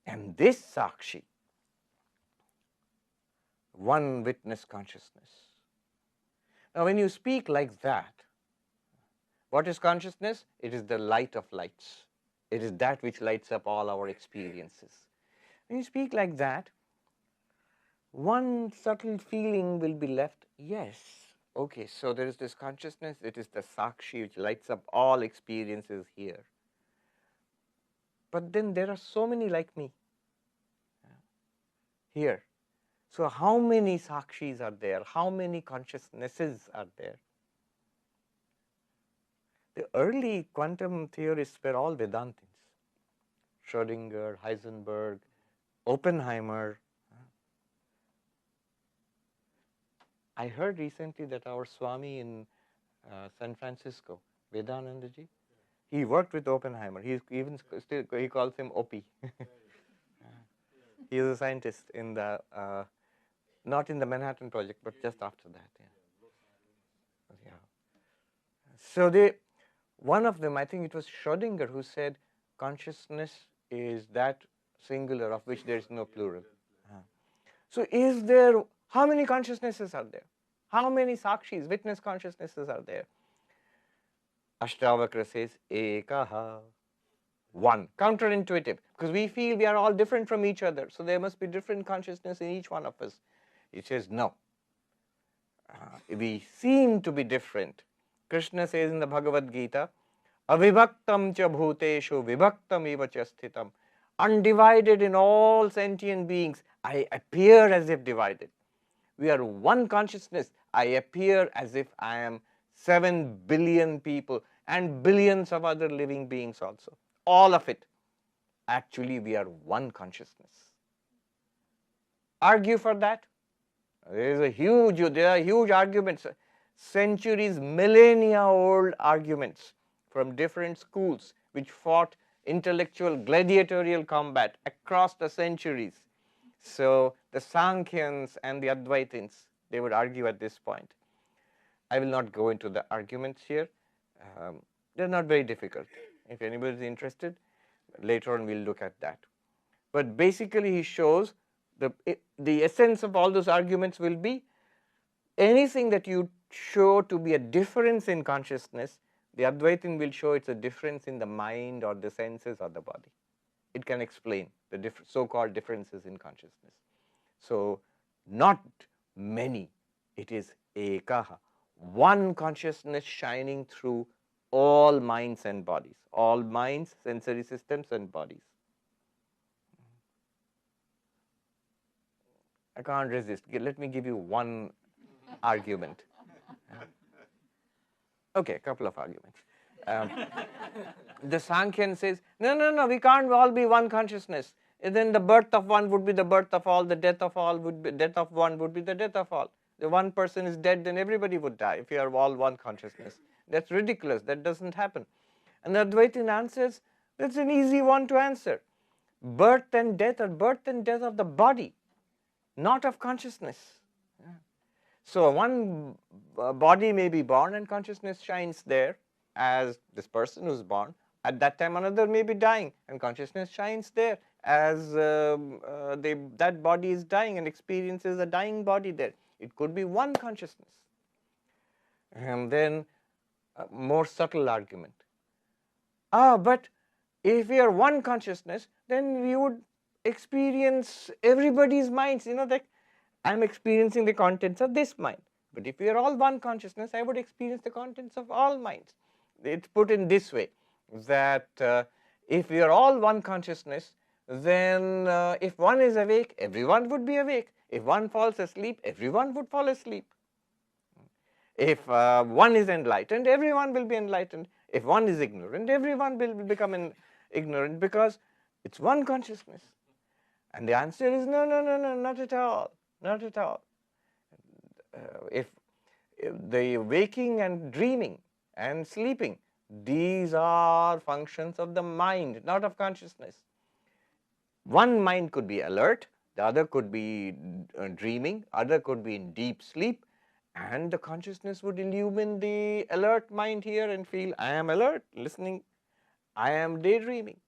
And this Sakshi, one witness consciousness. Now when you speak like that, what is consciousness? It is the light of lights. It is that which lights up all our experiences. When you speak like that, one subtle feeling will be left. Yes, okay, so there is this consciousness, it is the Sakshi which lights up all experiences here. But then there are so many like me here. So how many sakshis are there? How many consciousnesses are there? The early quantum theorists were all Vedantins. Schrödinger, Heisenberg, Oppenheimer. I heard recently that our Swami in San Francisco, Vedanandaji, he worked with Oppenheimer. He even still he calls him Opie. He is a scientist in the not in the Manhattan Project, but just after that. Yeah. So one of them, I think it was Schrödinger, who said consciousness is that singular of which there is no plural. So is there, how many consciousnesses are there? How many sakshis, witness consciousnesses are there? Ashtavakra says, ekaha, one. Counterintuitive, because we feel we are all different from each other, so there must be different consciousness in each one of us. He says, no. We seem to be different. Krishna says in the Bhagavad Gita, avibhaktam cha bhuteshu vibhaktam eva cha sthitam. Undivided in all sentient beings, I appear as if divided. We are one consciousness. I appear as if I am 7 billion people and billions of other living beings also. All of it. Actually, we are one consciousness. Argue for that? There are huge arguments, centuries, millennia old arguments from different schools which fought intellectual gladiatorial combat across the centuries. So the Sankhyans and the Advaitins, they would argue at this point. I will not go into the arguments here. They're not very difficult. If anybody is interested, later on we'll look at that. But basically he shows the essence of all those arguments will be anything that you show to be a difference in consciousness, the Advaitin will show it's a difference in the mind or the senses or the body. It can explain the so-called differences in consciousness. So not many, it is ekaha, one consciousness shining through all minds and bodies, all minds, sensory systems and bodies. I can't resist. Let me give you one argument. Okay, a couple of arguments. The Sankhyan says, no, we can't all be one consciousness. And then the birth of one would be the birth of all, the death of all would be, death of one would be the death of all. If one person is dead, then everybody would die if you are all one consciousness. That's ridiculous. That doesn't happen. And the Advaitin answers, that's an easy one to answer. Birth and death are birth and death of the body, not of consciousness. So one body may be born and consciousness shines there as this person who's born. At that time another may be dying and consciousness shines there as that body is dying and experiences a dying body there. It could be one consciousness. And then a more subtle argument. But if we are one consciousness, then we would experience everybody's minds. That I'm experiencing the contents of this mind. But if we are all one consciousness, I would experience the contents of all minds. It's put in this way, that if we are all one consciousness, then if one is awake, everyone would be awake. If one falls asleep, everyone would fall asleep. If one is enlightened, everyone will be enlightened. If one is ignorant, everyone will become ignorant, because it's one consciousness. And the answer is no, not at all. Not at all. If the waking and dreaming and sleeping, these are functions of the mind, not of consciousness. One mind could be alert, the other could be dreaming, other could be in deep sleep, and the consciousness would illumine the alert mind here and feel, I am alert, listening, I am daydreaming,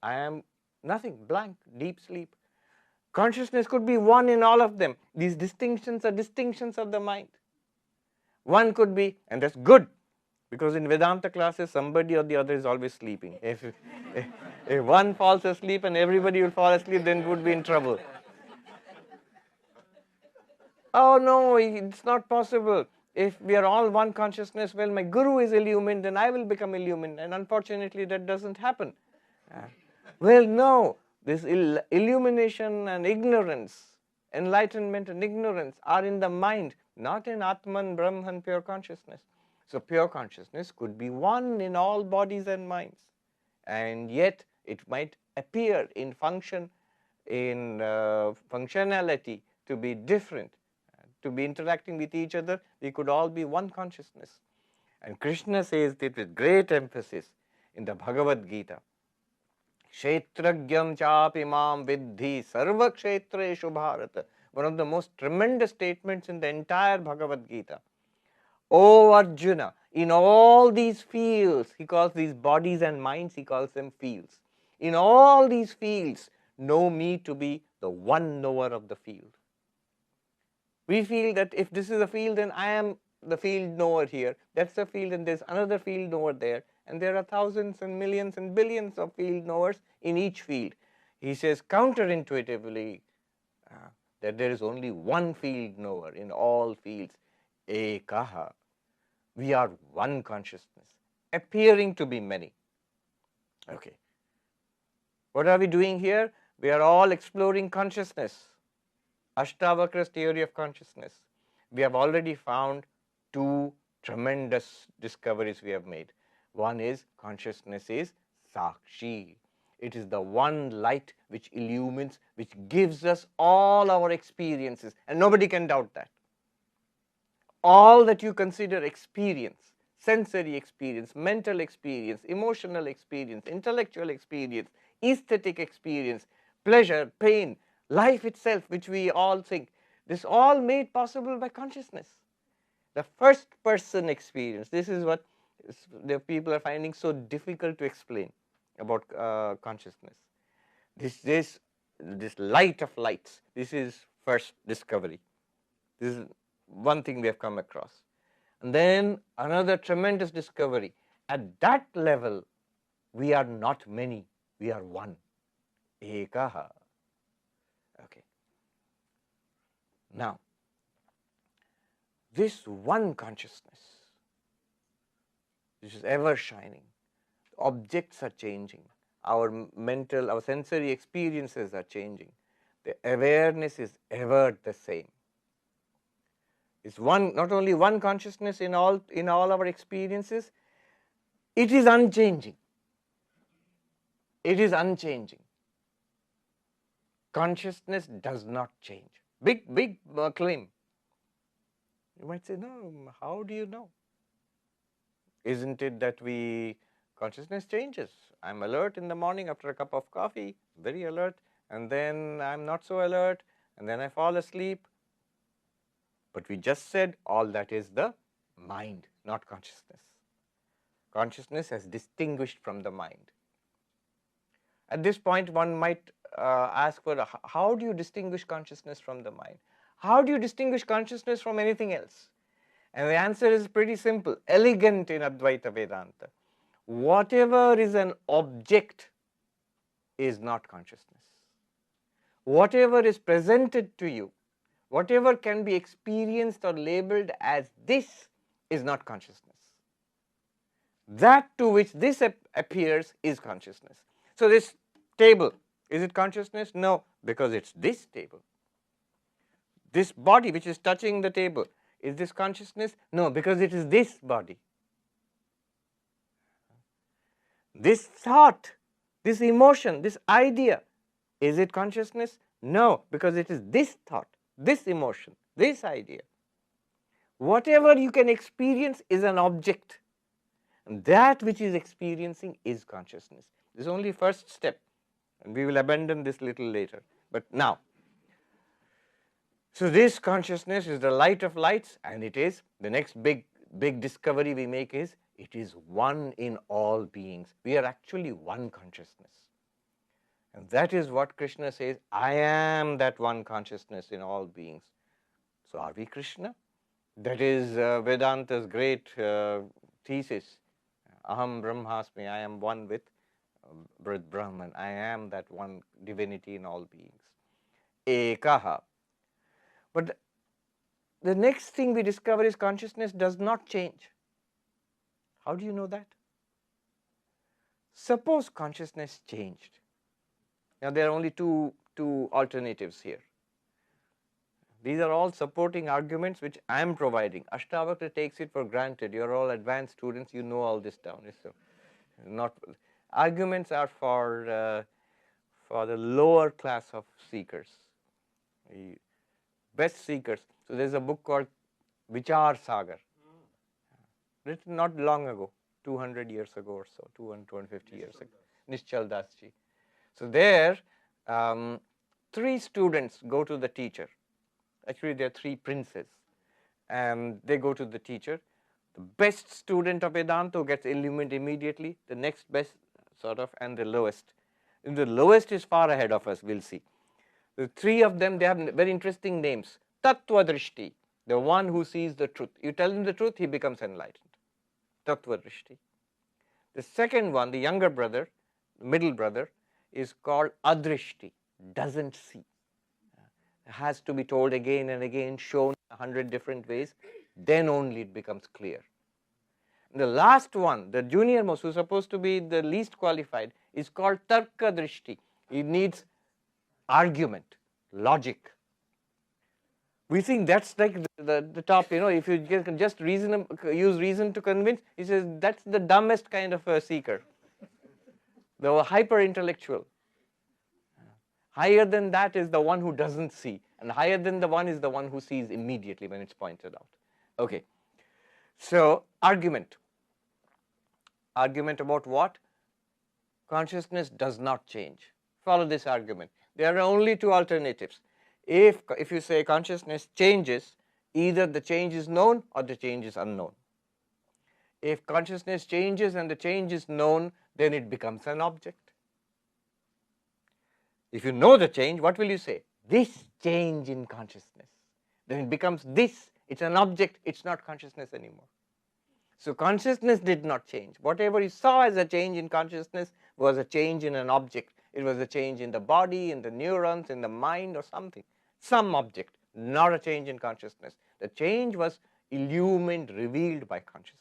I am nothing, blank, deep sleep. Consciousness could be one in all of them. These distinctions are distinctions of the mind. One could be, and that's good, because in Vedanta classes, somebody or the other is always sleeping. If one falls asleep and everybody will fall asleep, then would be in trouble. Oh no, it's not possible. If we are all one consciousness, well, my guru is illumined, then I will become illumined. And unfortunately, that doesn't happen. Well, no. This illumination and ignorance enlightenment and ignorance are in the mind, not in Atman, Brahman, pure consciousness. So pure consciousness could be one in all bodies and minds, and yet it might appear in function, in functionality to be different, to be interacting with each other. We could all be one consciousness. And Krishna says it with great emphasis in the Bhagavad Gita. Kshetragyam chapi mam vidhi sarva kshetreshu bharata. One of the most tremendous statements in the entire Bhagavad Gita. O Arjuna, in all these fields, he calls these bodies and minds, he calls them fields. In all these fields, know me to be the one knower of the field. We feel that if this is a field, then I am the field knower here. That's a field, and there's another field knower there. And there are thousands and millions and billions of field knowers in each field. He says counterintuitively that there is only one field knower in all fields. Ekaha. We are one consciousness, appearing to be many. Okay. What are we doing here? We are all exploring consciousness. Ashtavakra's theory of consciousness. We have already found two tremendous discoveries we have made. One is consciousness is Sakshi. It is the one light which illumines, which gives us all our experiences, and nobody can doubt that. All that you consider experience, sensory experience, mental experience, emotional experience, intellectual experience, aesthetic experience, pleasure, pain, life itself, which we all think, this all made possible by consciousness. The first person experience, this is what the people are finding so difficult to explain about consciousness. This light of lights, this is first discovery. This is one thing we have come across. And then another tremendous discovery. At that level, we are not many, we are one. Ekaha. Okay. Now, this one consciousness, which is ever shining, objects are changing, our mental, our sensory experiences are changing, the awareness is ever the same. It's one, not only one consciousness in all our experiences, it is unchanging. It is unchanging. Consciousness does not change. Big claim. You might say, no, how do you know? Isn't it that consciousness changes? I'm alert in the morning after a cup of coffee, very alert, and then I'm not so alert, and then I fall asleep. But we just said all that is the mind, not consciousness. Consciousness has distinguished from the mind. At this point, one might ask for how do you distinguish consciousness from the mind? How do you distinguish consciousness from anything else? And the answer is pretty simple, elegant in Advaita Vedanta. Whatever is an object is not consciousness. Whatever is presented to you, whatever can be experienced or labeled as this is not consciousness. That to which this appears is consciousness. So this table, is it consciousness? No, because it's this table. This body which is touching the table, is this consciousness? No, because it is this body. This thought, this emotion, this idea, is it consciousness? No, because it is this thought, this emotion, this idea. Whatever you can experience is an object, and that which is experiencing is consciousness. This is only first step, and we will abandon this little later. But now, so this consciousness is the light of lights, and it is the next big discovery we make is it is one in all beings. We are actually one consciousness. And that is what Krishna says, I am that one consciousness in all beings. So are we Krishna? That is Vedanta's great thesis. Aham Brahmasmi, I am one with Brahman. I am that one divinity in all beings. Ekaha. But the next thing we discover is consciousness does not change. How do you know that? Suppose consciousness changed. Now there are only two alternatives here. These are all supporting arguments which I am providing. Ashtavakra takes it for granted. You are all advanced students, you know all this down. So not arguments are for the lower class of seekers, best seekers. So there's a book called Vichar Sagar, written not long ago, 200 years ago or so, 250 years ago, Nishchal Das ji. So there, 3 students go to the teacher. Actually, there are 3 princes, and they go to the teacher. The best student of Vedanta gets illumined immediately, the next best sort of, and the lowest. And the lowest is far ahead of us, we'll see. The 3 of them, they have very interesting names. Tattva Drishti, the one who sees the truth. You tell him the truth, he becomes enlightened. Tattva Drishti. The second one, the younger brother, middle brother, is called Adrishti, doesn't see. Has to be told again and again, shown 100 different ways, then only it becomes clear. The last one, the junior most, who's supposed to be the least qualified, is called Tarka Drishti. He needs argument, logic. We think that's like the top, if you just use reason to convince, he says that's the dumbest kind of a seeker, the hyper-intellectual. Higher than that is the one who doesn't see, and higher than the one is the one who sees immediately when it's pointed out. Okay, so argument. Argument about what? Consciousness does not change. Follow this argument. There are only 2 alternatives. If you say consciousness changes, either the change is known or the change is unknown. If consciousness changes and the change is known, then it becomes an object. If you know the change, what will you say? This change in consciousness. Then it becomes this. It's an object. It's not consciousness anymore. So consciousness did not change. Whatever you saw as a change in consciousness was a change in an object. It was a change in the body, in the neurons, in the mind or something. Some object, not a change in consciousness. The change was illumined, revealed by consciousness.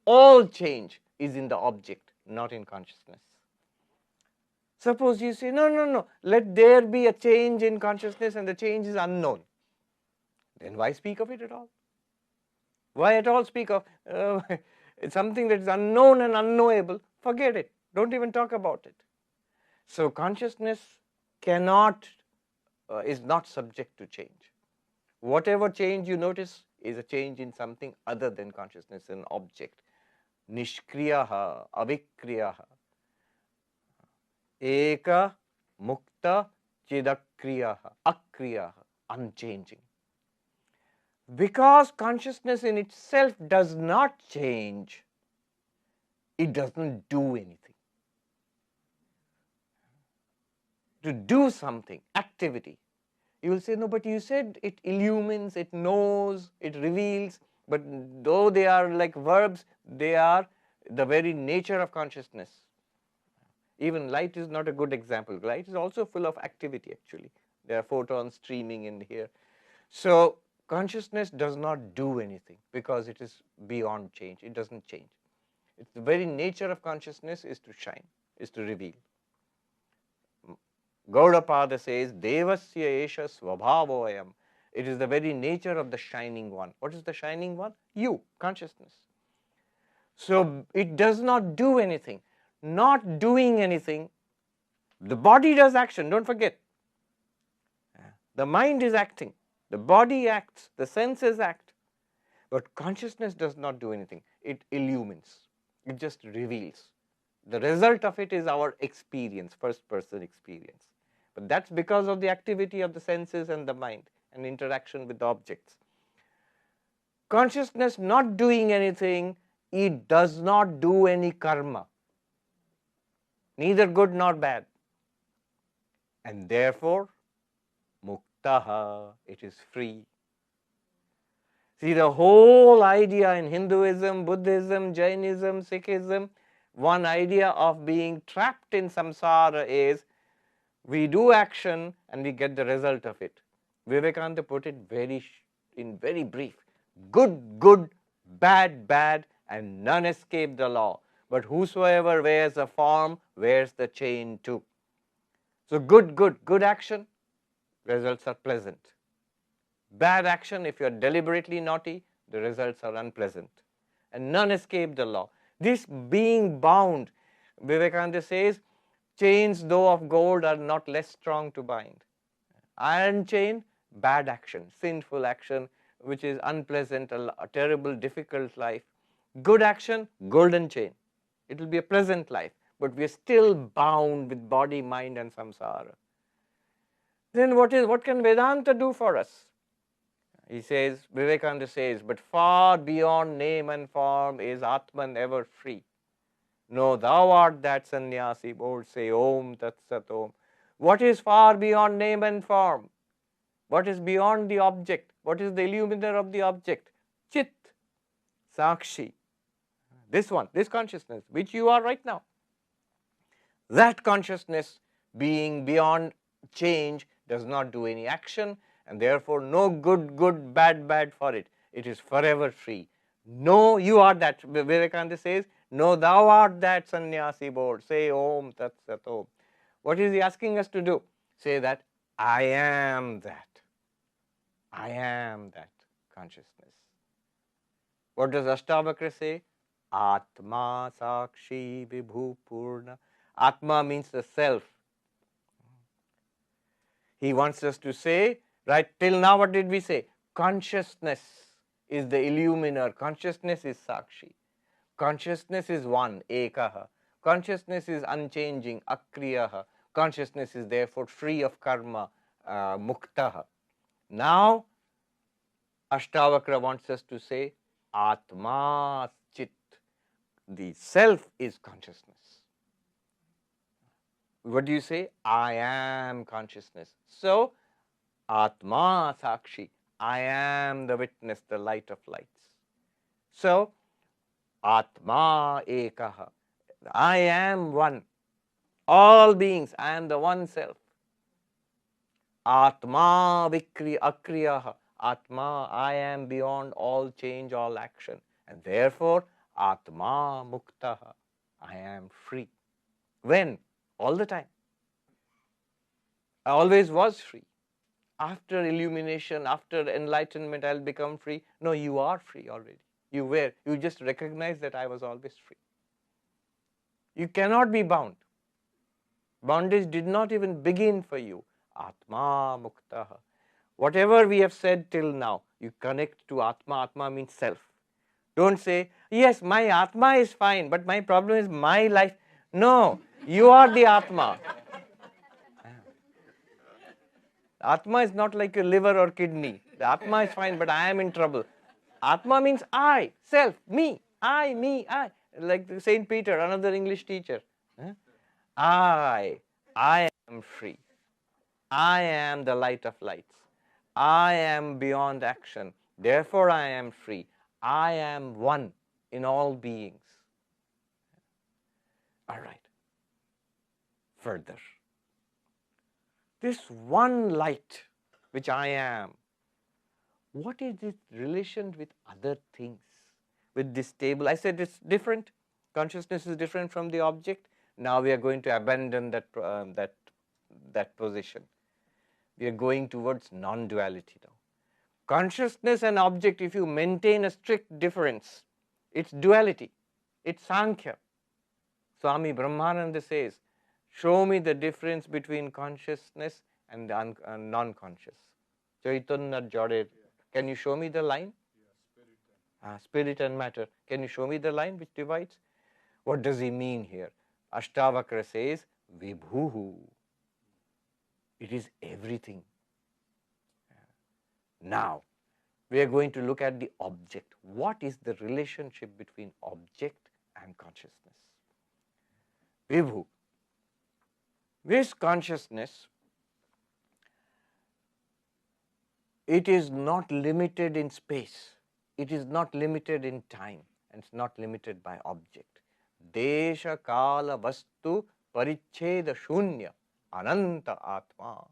All change is in the object, not in consciousness. Suppose you say, no, let there be a change in consciousness and the change is unknown. Then why speak of it at all? Why at all speak of it's something that is unknown and unknowable? Forget it. Don't even talk about it. So consciousness is not subject to change. Whatever change you notice is a change in something other than consciousness, an object. Nishkriyaha, avikriyaha. Eka mukta chidakriyaha, akriyaha, unchanging. Because consciousness in itself does not change, it doesn't do anything. To do something, activity. You will say, no, but you said it illumines, it knows, it reveals, but though they are like verbs, they are the very nature of consciousness. Even light is not a good example. Light is also full of activity actually. There are photons streaming in here. So consciousness does not do anything because it is beyond change. It doesn't change. It's the very nature of consciousness is to shine, is to reveal. Gaudapada says, Devasya esha svabhavoyam. It is the very nature of the shining one. What is the shining one? You, consciousness. So it does not do anything. Not doing anything, the body does action, don't forget. The mind is acting, the body acts, the senses act. But consciousness does not do anything. It illumines, it just reveals. The result of it is our experience, first person experience. But that's because of the activity of the senses and the mind and interaction with the objects. Consciousness not doing anything, it does not do any karma, neither good nor bad. And therefore, muktaha, it is free. See, the whole idea in Hinduism, Buddhism, Jainism, Sikhism, one idea of being trapped in samsara is we do action and we get the result of it. Vivekananda put it in very brief. Good, good, bad, bad, and none escape the law. But whosoever wears a form wears the chain too. So good, good, good action, results are pleasant. Bad action, if you are deliberately naughty, the results are unpleasant. And none escape the law. This being bound, Vivekananda says, chains though of gold are not less strong to bind. Iron chain, bad action, sinful action, which is unpleasant, a terrible, difficult life. Good action, golden chain. It will be a pleasant life, but we are still bound with body, mind and samsara. Then what can Vedanta do for us? He says, Vivekananda says, but far beyond name and form is Atman ever free. No, thou art that sannyasi, bold say Om Tat Sat Om. What is far beyond name and form? What is beyond the object? What is the illuminer of the object? Chit, Sakshi. This one, this consciousness, which you are right now. That consciousness being beyond change does not do any action, and therefore no good, good, bad, bad for it. It is forever free. No, you are that. Vivekananda says, no, thou art that sannyasi board. Say Om Tat Sat Om. What is he asking us to do? Say that I am that. I am that consciousness. What does Ashtavakra say? Atma Sakshi Vibhu Purna. Atma means the self. He wants us to say, right, till now what did we say? Consciousness is the illuminer. Consciousness is Sakshi. Consciousness is one, Ekaha. Consciousness is unchanging, Akriyaha. Consciousness is therefore free of karma, Muktaha. Now, Ashtavakra wants us to say, Atma Chit. The self is consciousness. What do you say? I am consciousness. So, Atma Sakshi, I am the witness, the light of lights. So, Atma Ekaha, I am one. All beings, I am the one self. Atma Akriyaha, Atma, I am beyond all change, all action. And therefore, Atma Muktaha, I am free. When? All the time. I always was free. After illumination, after enlightenment, I'll become free. No, you are free already. You were. You just recognize that I was always free. You cannot be bound. Bondage did not even begin for you. Atma Muktaha. Whatever we have said till now, you connect to Atma. Atma means self. Don't say, yes, my Atma is fine, but my problem is my life. No, you are the Atma. Atma is not like a liver or kidney. The Atma is fine, but I am in trouble. Atma means I, self, me, I. Like Saint Peter, another English teacher. I am free. I am the light of lights. I am beyond action. Therefore, I am free. I am one in all beings. All right. Further. This one light, which I am, what is its relation with other things? With this table, I said it's different. Consciousness is different from the object. Now we are going to abandon that position. We are going towards non-duality now. Consciousness and object, if you maintain a strict difference, it's duality, it's Sankhya. Swami Brahmananda says, show me the difference between consciousness and non-conscious. Chaitanya Jade, can you show me the line? Spirit and matter. Can you show me the line which divides? What does he mean here? Ashtavakra says, Vibhuhu. It is everything. Now, we are going to look at the object. What is the relationship between object and consciousness? Vibhu. This consciousness, it is not limited in space. It is not limited in time. And it's not limited by object. Desha kala vastu paricheda shunya ananta atma.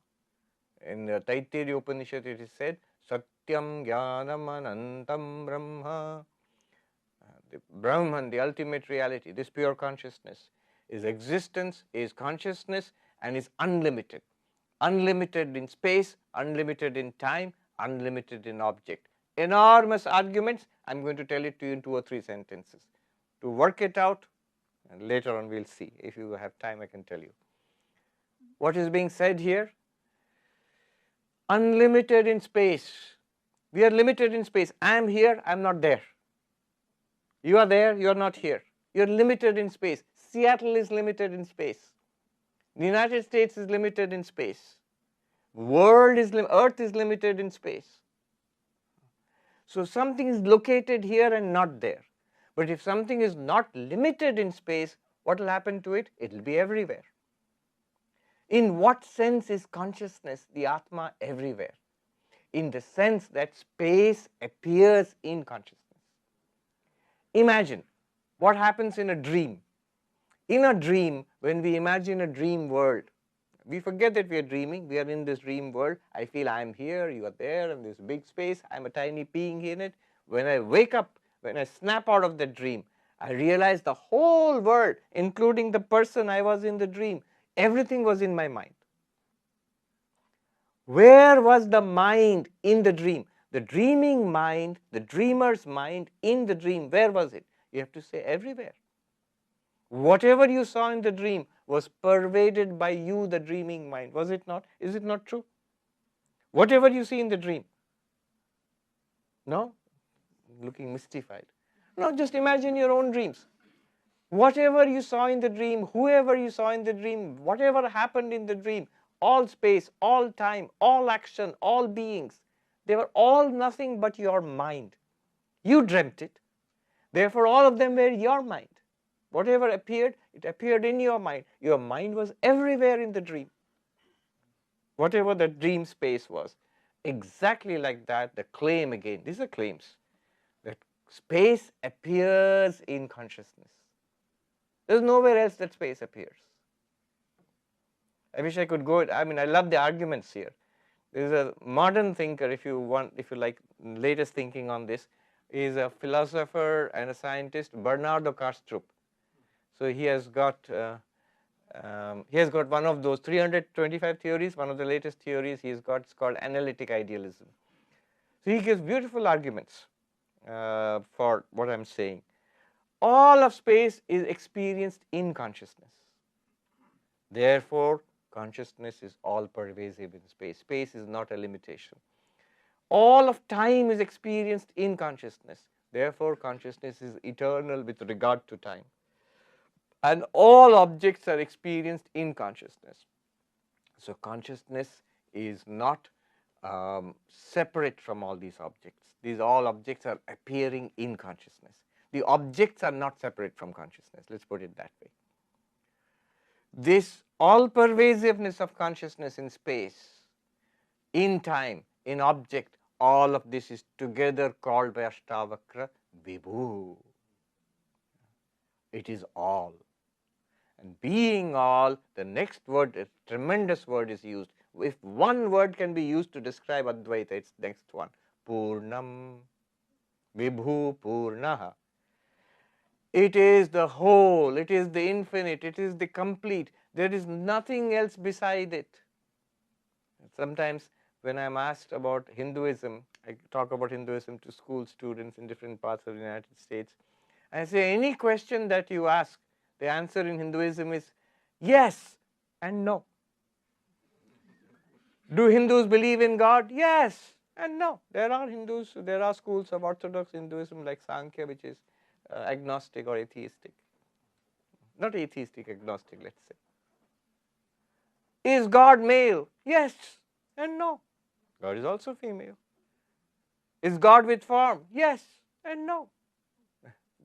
In the Taittiriya Upanishad it is said, Satyam Jnanam Anantam Brahma. The Brahman, the ultimate reality, this pure consciousness, is existence, is consciousness, and is unlimited. Unlimited in space, unlimited in time, unlimited in object. Enormous arguments, I'm going to tell it to you in 2 or 3 sentences. To work it out, and later on we'll see. If you have time, I can tell you. What is being said here? Unlimited in space. We are limited in space. I am here, I am not there. You are there, you are not here. You are limited in space. Seattle is limited in space. The United States is limited in space. Earth is limited in space. So something is located here and not there. But if something is not limited in space, what will happen to it? It will be everywhere. In what sense is consciousness, the Atma, everywhere? In the sense that space appears in consciousness. Imagine what happens in a dream. In a dream, when we imagine a dream world, we forget that we are dreaming, we are in this dream world. I feel I am here, you are there, and this big space, I am a tiny being in it. When I wake up, when I snap out of the dream, I realize the whole world, including the person I was in the dream, everything was in my mind. Where was the mind in the dream? The dreaming mind, the dreamer's mind in the dream, where was it? You have to say everywhere. Whatever you saw in the dream was pervaded by you, the dreaming mind. Was it not? Is it not true? Whatever you see in the dream. No? Looking mystified. No, just imagine your own dreams. Whatever you saw in the dream, whoever you saw in the dream, whatever happened in the dream, all space, all time, all action, all beings, they were all nothing but your mind. You dreamt it. Therefore, all of them were your mind. Whatever appeared, it appeared in your mind. Your mind was everywhere in the dream. Whatever the dream space was. Exactly like that, the claim again, these are claims, that space appears in consciousness. There's nowhere else that space appears. I wish I could go, I love the arguments here. There's a modern thinker, if you like latest thinking on this, is a philosopher and a scientist, Bernardo Kastrup. So he has got one of those 325 theories, one of the latest theories he's got, it's called analytic idealism. So he gives beautiful arguments for what I'm saying. All of space is experienced in consciousness. Therefore, consciousness is all pervasive in space. Space is not a limitation. All of time is experienced in consciousness. Therefore, consciousness is eternal with regard to time. And all objects are experienced in consciousness. So consciousness is not separate from all these objects. All objects are appearing in consciousness. The objects are not separate from consciousness. Let's put it that way. This all-pervasiveness of consciousness in space, in time, in object, all of this is together called by Ashtavakra Vibhu. It is all. And being all, the next word, a tremendous word is used. If one word can be used to describe Advaita, it's the next one. Purnam, Vibhu Purnaha. It is the whole, it is the infinite, it is the complete. There is nothing else beside it. Sometimes when I am asked about Hinduism, I talk about Hinduism to school students in different parts of the United States. I say any question that you ask, the answer in Hinduism is yes and no. Do Hindus believe in God? Yes and no. There are schools of Orthodox Hinduism like Sankhya, which is agnostic or atheistic. Not atheistic, agnostic, let's say. Is God male? Yes and no. God is also female. Is God with form? Yes and no.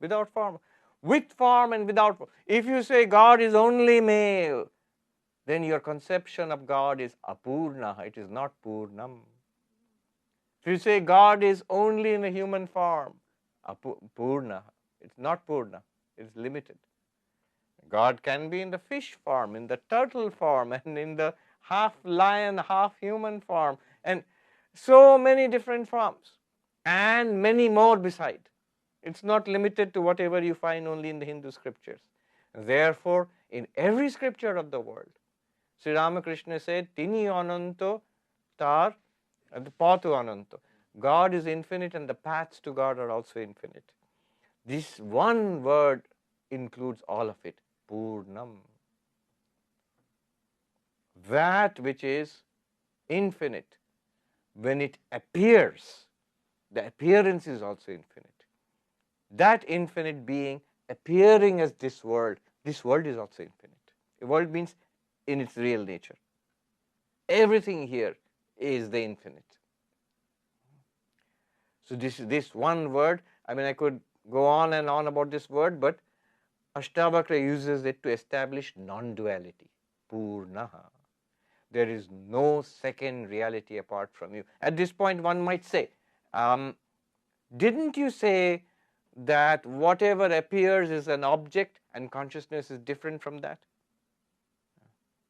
Without form. With form and without form. If you say God is only male, then your conception of God is apurna, it is not purnam. If you say God is only in a human form, purna, it's not purna, it's limited. God can be in the fish form, in the turtle form, and in the half lion, half human form, and so many different forms, and many more beside. It's not limited to whatever you find only in the Hindu scriptures. Therefore, in every scripture of the world, Sri Ramakrishna said, Tini Ananto Tar And the Patu Ananta. God is infinite and the paths to God are also infinite. This one word includes all of it. Purnam. That which is infinite, when it appears, the appearance is also infinite. That infinite being appearing as this world is also infinite. The world means in its real nature. Everything here is the infinite. So this one word, I could go on and on about this word, but Ashtavakra uses it to establish non-duality. Purnaha. There is no second reality apart from you. At this point, one might say, didn't you say that whatever appears is an object and consciousness is different from that?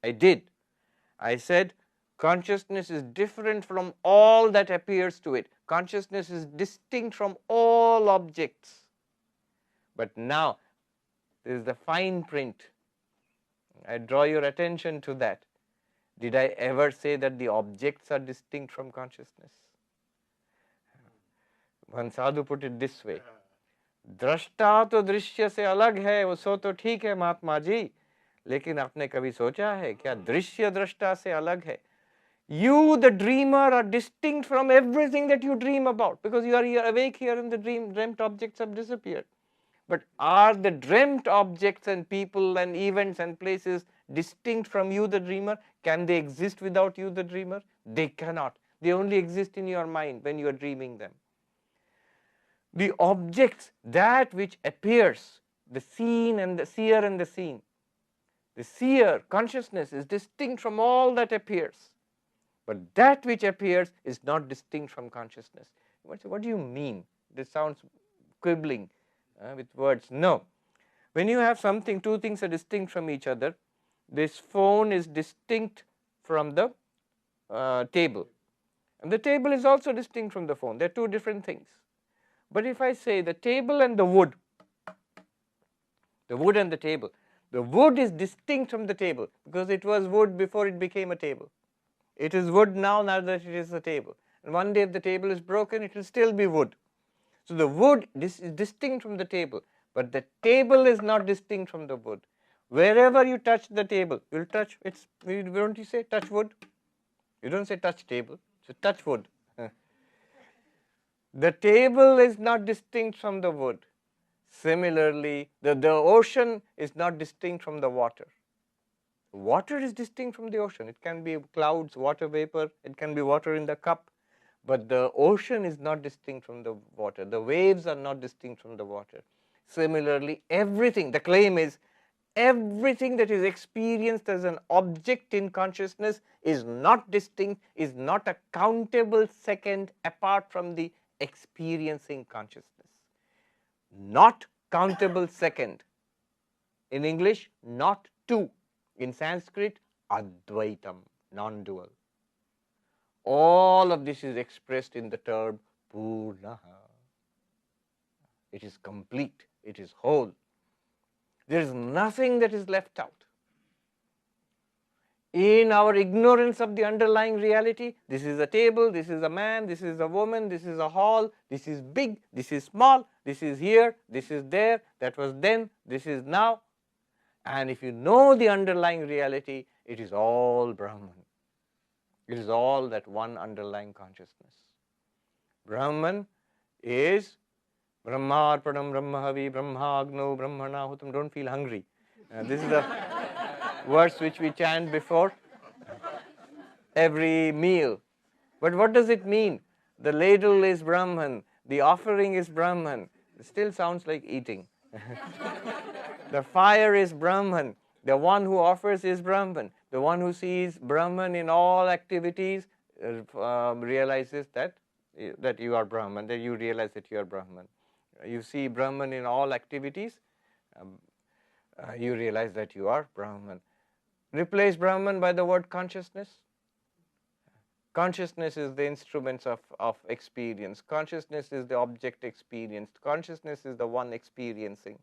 I did. I said consciousness is different from all that appears to it. Consciousness is distinct from all objects. But now, there is the fine print. I draw your attention to that. Did I ever say that the objects are distinct from consciousness? One sadhu put it this way. दृष्टा तो दृश्य से अलग है, वो सो तो ठीक है महात्मा जी, लेकिन आपने कभी सोचा है क्या दृश्य दृष्टा से अलग है? You, the dreamer, are distinct from everything that you dream about, because you are here awake here and the dreamt objects have disappeared. But are the dreamt objects and people and events and places distinct from you, the dreamer? Can they exist without you, the dreamer? They cannot. They only exist in your mind when you are dreaming them. The objects, that which appears, the seen and the seer and the seen. The seer, consciousness, is distinct from all that appears. But that which appears is not distinct from consciousness. What do you mean? This sounds quibbling with words. No. When you have something, two things are distinct from each other. This phone is distinct from the table. And the table is also distinct from the phone. They are two different things. But if I say the table and the wood and the table, the wood is distinct from the table because it was wood before it became a table. It is wood now that it is a table. And one day if the table is broken, it will still be wood. So the wood is distinct from the table, but the table is not distinct from the wood. Wherever you touch the table, you'll touch, don't you say touch wood? You don't say touch table, so touch wood. The table is not distinct from the wood. Similarly, the ocean is not distinct from the water. Water is distinct from the ocean. It can be clouds, water vapor, it can be water in the cup, but the ocean is not distinct from the water. The waves are not distinct from the water. Similarly, everything, the claim is, everything that is experienced as an object in consciousness is not distinct, is not a countable second apart from the experiencing consciousness. Not countable second. In English, not two. In Sanskrit, Advaitam, non-dual. All of this is expressed in the term Purnaha. It is complete, it is whole. There is nothing that is left out. In our ignorance of the underlying reality, this is a table, this is a man, this is a woman, this is a hall, this is big, this is small, this is here, this is there, that was then, this is now. And if you know the underlying reality, it is all Brahman. It is all that one underlying consciousness. Brahman is Brahmarpanam Brahmahavi Brahmagno Brahmanahutam. Don't feel hungry. This is the verse which we chant before every meal. But what does it mean? The ladle is Brahman, the offering is Brahman. It still sounds like eating. The fire is Brahman, the one who offers is Brahman. The one who sees Brahman in all activities realizes that you are Brahman, that you realize that you are Brahman. You see Brahman in all activities, you realize that you are Brahman. Replace Brahman by the word consciousness. Consciousness is the instruments of experience. Consciousness is the object experienced. Consciousness is the one experiencing.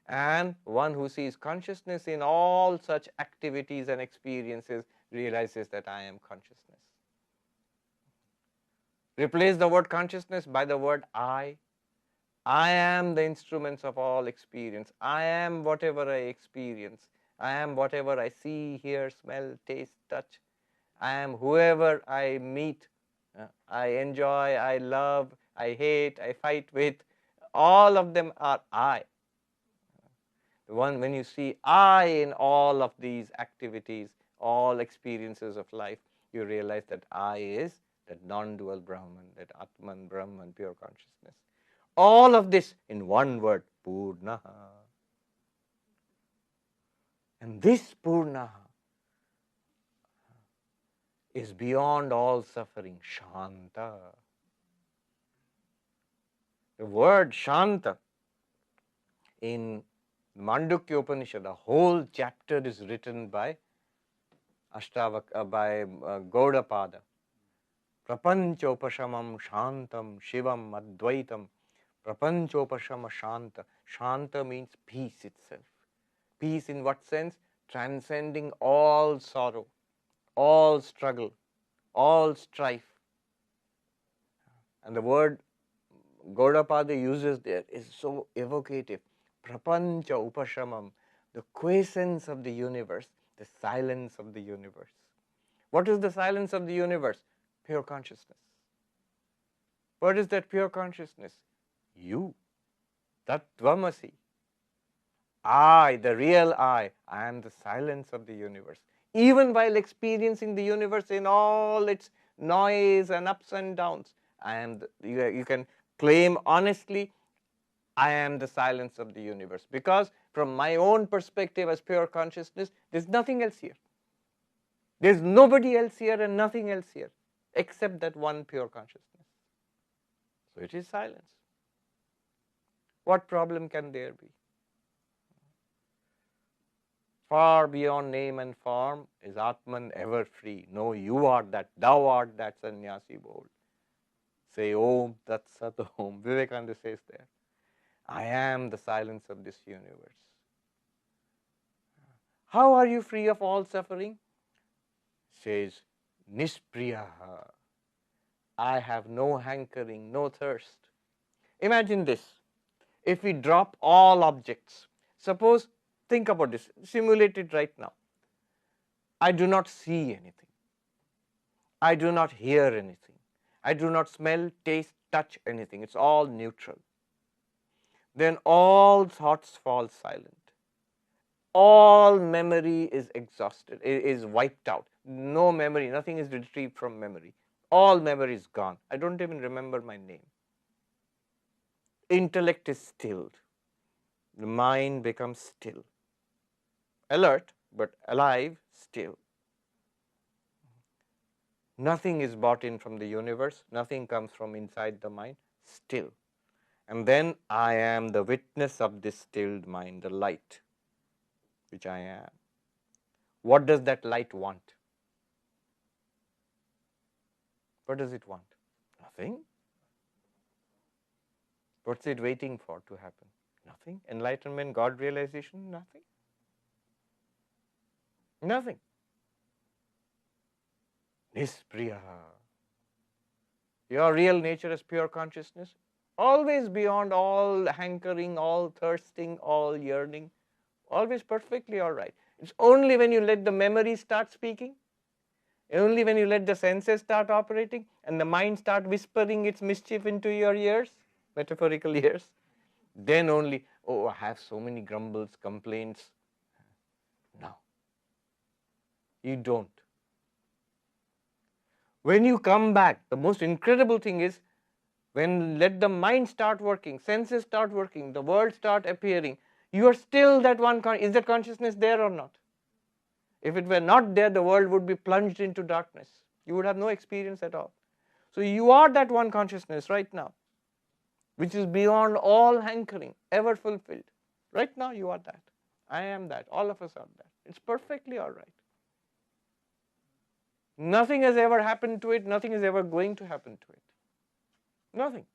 And one who sees consciousness in all such activities and experiences realizes that I am consciousness. Replace the word consciousness by the word I. I am the instruments of all experience. I am whatever I experience. I am whatever I see, hear, smell, taste, touch. I am whoever I meet. I enjoy, I love, I hate, I fight with. All of them are I. When you see I in all of these activities, all experiences of life, you realize that I is that non-dual Brahman, that Atman, Brahman, pure consciousness. All of this in one word, Purnaha. And this Purnaha is beyond all suffering, Shanta. The word Shanta in Mandukya Upanishad, the whole chapter is written by Gaudapada. Prapanchopashamam Shantam Shivam Advaitam. Prapanchopashama Shanta. Shanta means peace itself. Peace in what sense? Transcending all sorrow, all struggle, all strife. And the word Gaudapada uses there is so evocative. Prapancha Upashamam, the quiescence of the universe, the silence of the universe. What is the silence of the universe? Pure consciousness. What is that pure consciousness? You, Tattvamasi. I, the real I am the silence of the universe. Even while experiencing the universe in all its noise and ups and downs, you can claim honestly, I am the silence of the universe. Because from my own perspective as pure consciousness, there's nothing else here. There's nobody else here and nothing else here, except that one pure consciousness. So it is silence. What problem can there be? Far beyond name and form is Atman ever free. No, you are that, thou art that, sannyasi bold. Say Om Tat Sat Om. Vivekananda says there, I am the silence of this universe. How are you free of all suffering? Says Nispriyaha. I have no hankering, no thirst. Imagine this. If we drop all objects, suppose, think about this, simulate it right now. I do not see anything. I do not hear anything. I do not smell, taste, touch anything. It's all neutral. Then all thoughts fall silent. All memory is exhausted, is wiped out. No memory, nothing is retrieved from memory. All memory is gone. I don't even remember my name. Intellect is stilled. The mind becomes still. Alert, but alive still. Nothing is brought in from the universe. Nothing comes from inside the mind. Still. And then I am the witness of this stilled mind, the light, which I am. What does that light want? What does it want? Nothing. What's it waiting for to happen? Nothing. Enlightenment, God realization, nothing. Nothing. Nispriya. Your real nature is pure consciousness, always beyond all hankering, all thirsting, all yearning, always perfectly all right. It's only when you let the memory start speaking, only when you let the senses start operating and the mind start whispering its mischief into your ears, metaphorical ears, then only, oh, I have so many grumbles, complaints. No, you don't. When you come back, the most incredible thing is when let the mind start working, senses start working, the world start appearing, you are still that one. Is that consciousness there or not? If it were not there, the world would be plunged into darkness. You would have no experience at all. So you are that one consciousness right now, which is beyond all hankering, ever fulfilled. Right now you are that. I am that. All of us are that. It's perfectly all right. Nothing has ever happened to it. Nothing is ever going to happen to it. Nothing.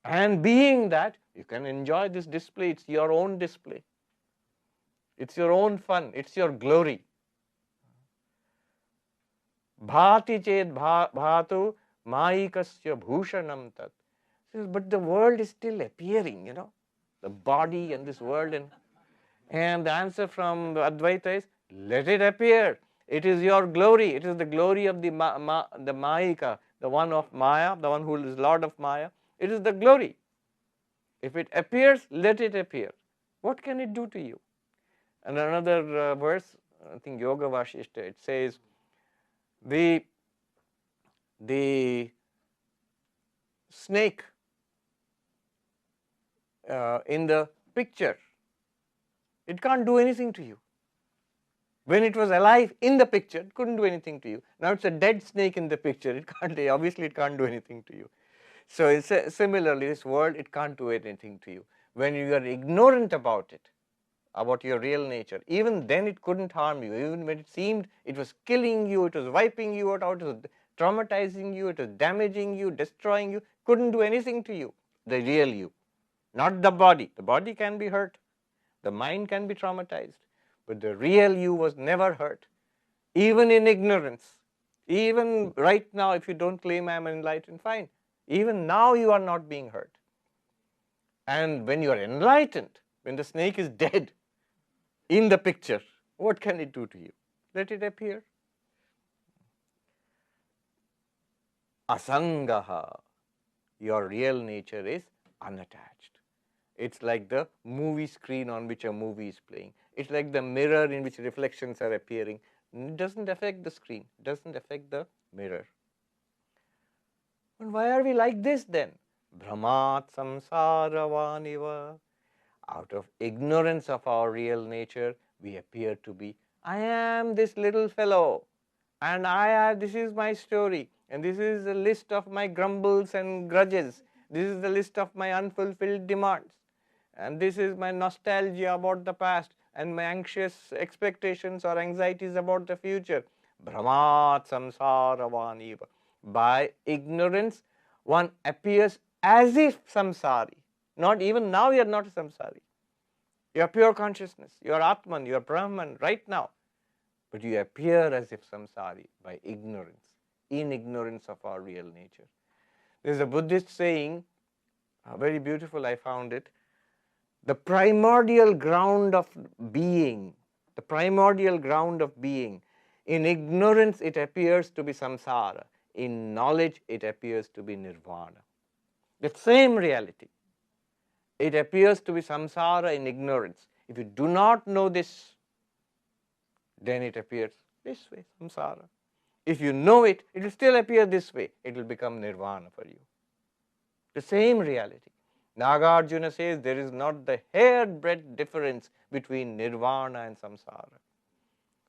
And being that, you can enjoy this display. It's your own display. It's your own fun. It's your glory. Bhati ched bhatu maikasya bhushanam tat. But the world is still appearing, the body and this world. And the answer from Advaita is, let it appear. It is your glory. It is the glory of the Mayika, the one of Maya, the one who is Lord of Maya. It is the glory. If it appears, let it appear. What can it do to you? And another verse, I think Yoga Vashishta, it says, the snake in the picture, it can't do anything to you. When it was alive in the picture, it couldn't do anything to you. Now it's a dead snake in the picture. It can't do anything to you. So similarly, this world, it can't do anything to you. When you are ignorant about it, about your real nature, even then it couldn't harm you. Even when it seemed it was killing you, it was wiping you out, it was traumatizing you, it was damaging you, destroying you, couldn't do anything to you. The real you, not the body. The body can be hurt. The mind can be traumatized. But the real you was never hurt, even in ignorance. Even right now, if you don't claim I am enlightened, fine. Even now you are not being hurt. And when you are enlightened, when the snake is dead in the picture, what can it do to you? Let it appear. Asangaha, your real nature is unattached. It's like the movie screen on which a movie is playing. It's like the mirror in which reflections are appearing. It doesn't affect the screen, it doesn't affect the mirror. And why are we like this then? Brahmat samsaravaniva. Out of ignorance of our real nature, we appear to be, I am this little fellow, and this is my story, and this is a list of my grumbles and grudges. This is the list of my unfulfilled demands. And this is my nostalgia about the past and my anxious expectations or anxieties about the future. Brahmat samsaravaniva. By ignorance, one appears as if samsari. Not even now you are not a samsari. You are pure consciousness. You are Atman, you are Brahman right now. But you appear as if samsari by ignorance, in ignorance of our real nature. There is a Buddhist saying, very beautiful, I found it. The primordial ground of being, in ignorance it appears to be samsara. In knowledge it appears to be nirvana. The same reality. It appears to be samsara in ignorance. If you do not know this, then it appears this way, samsara. If you know it, it will still appear this way. It will become nirvana for you. The same reality. Nagarjuna says there is not the hair-breadth difference between nirvana and samsara,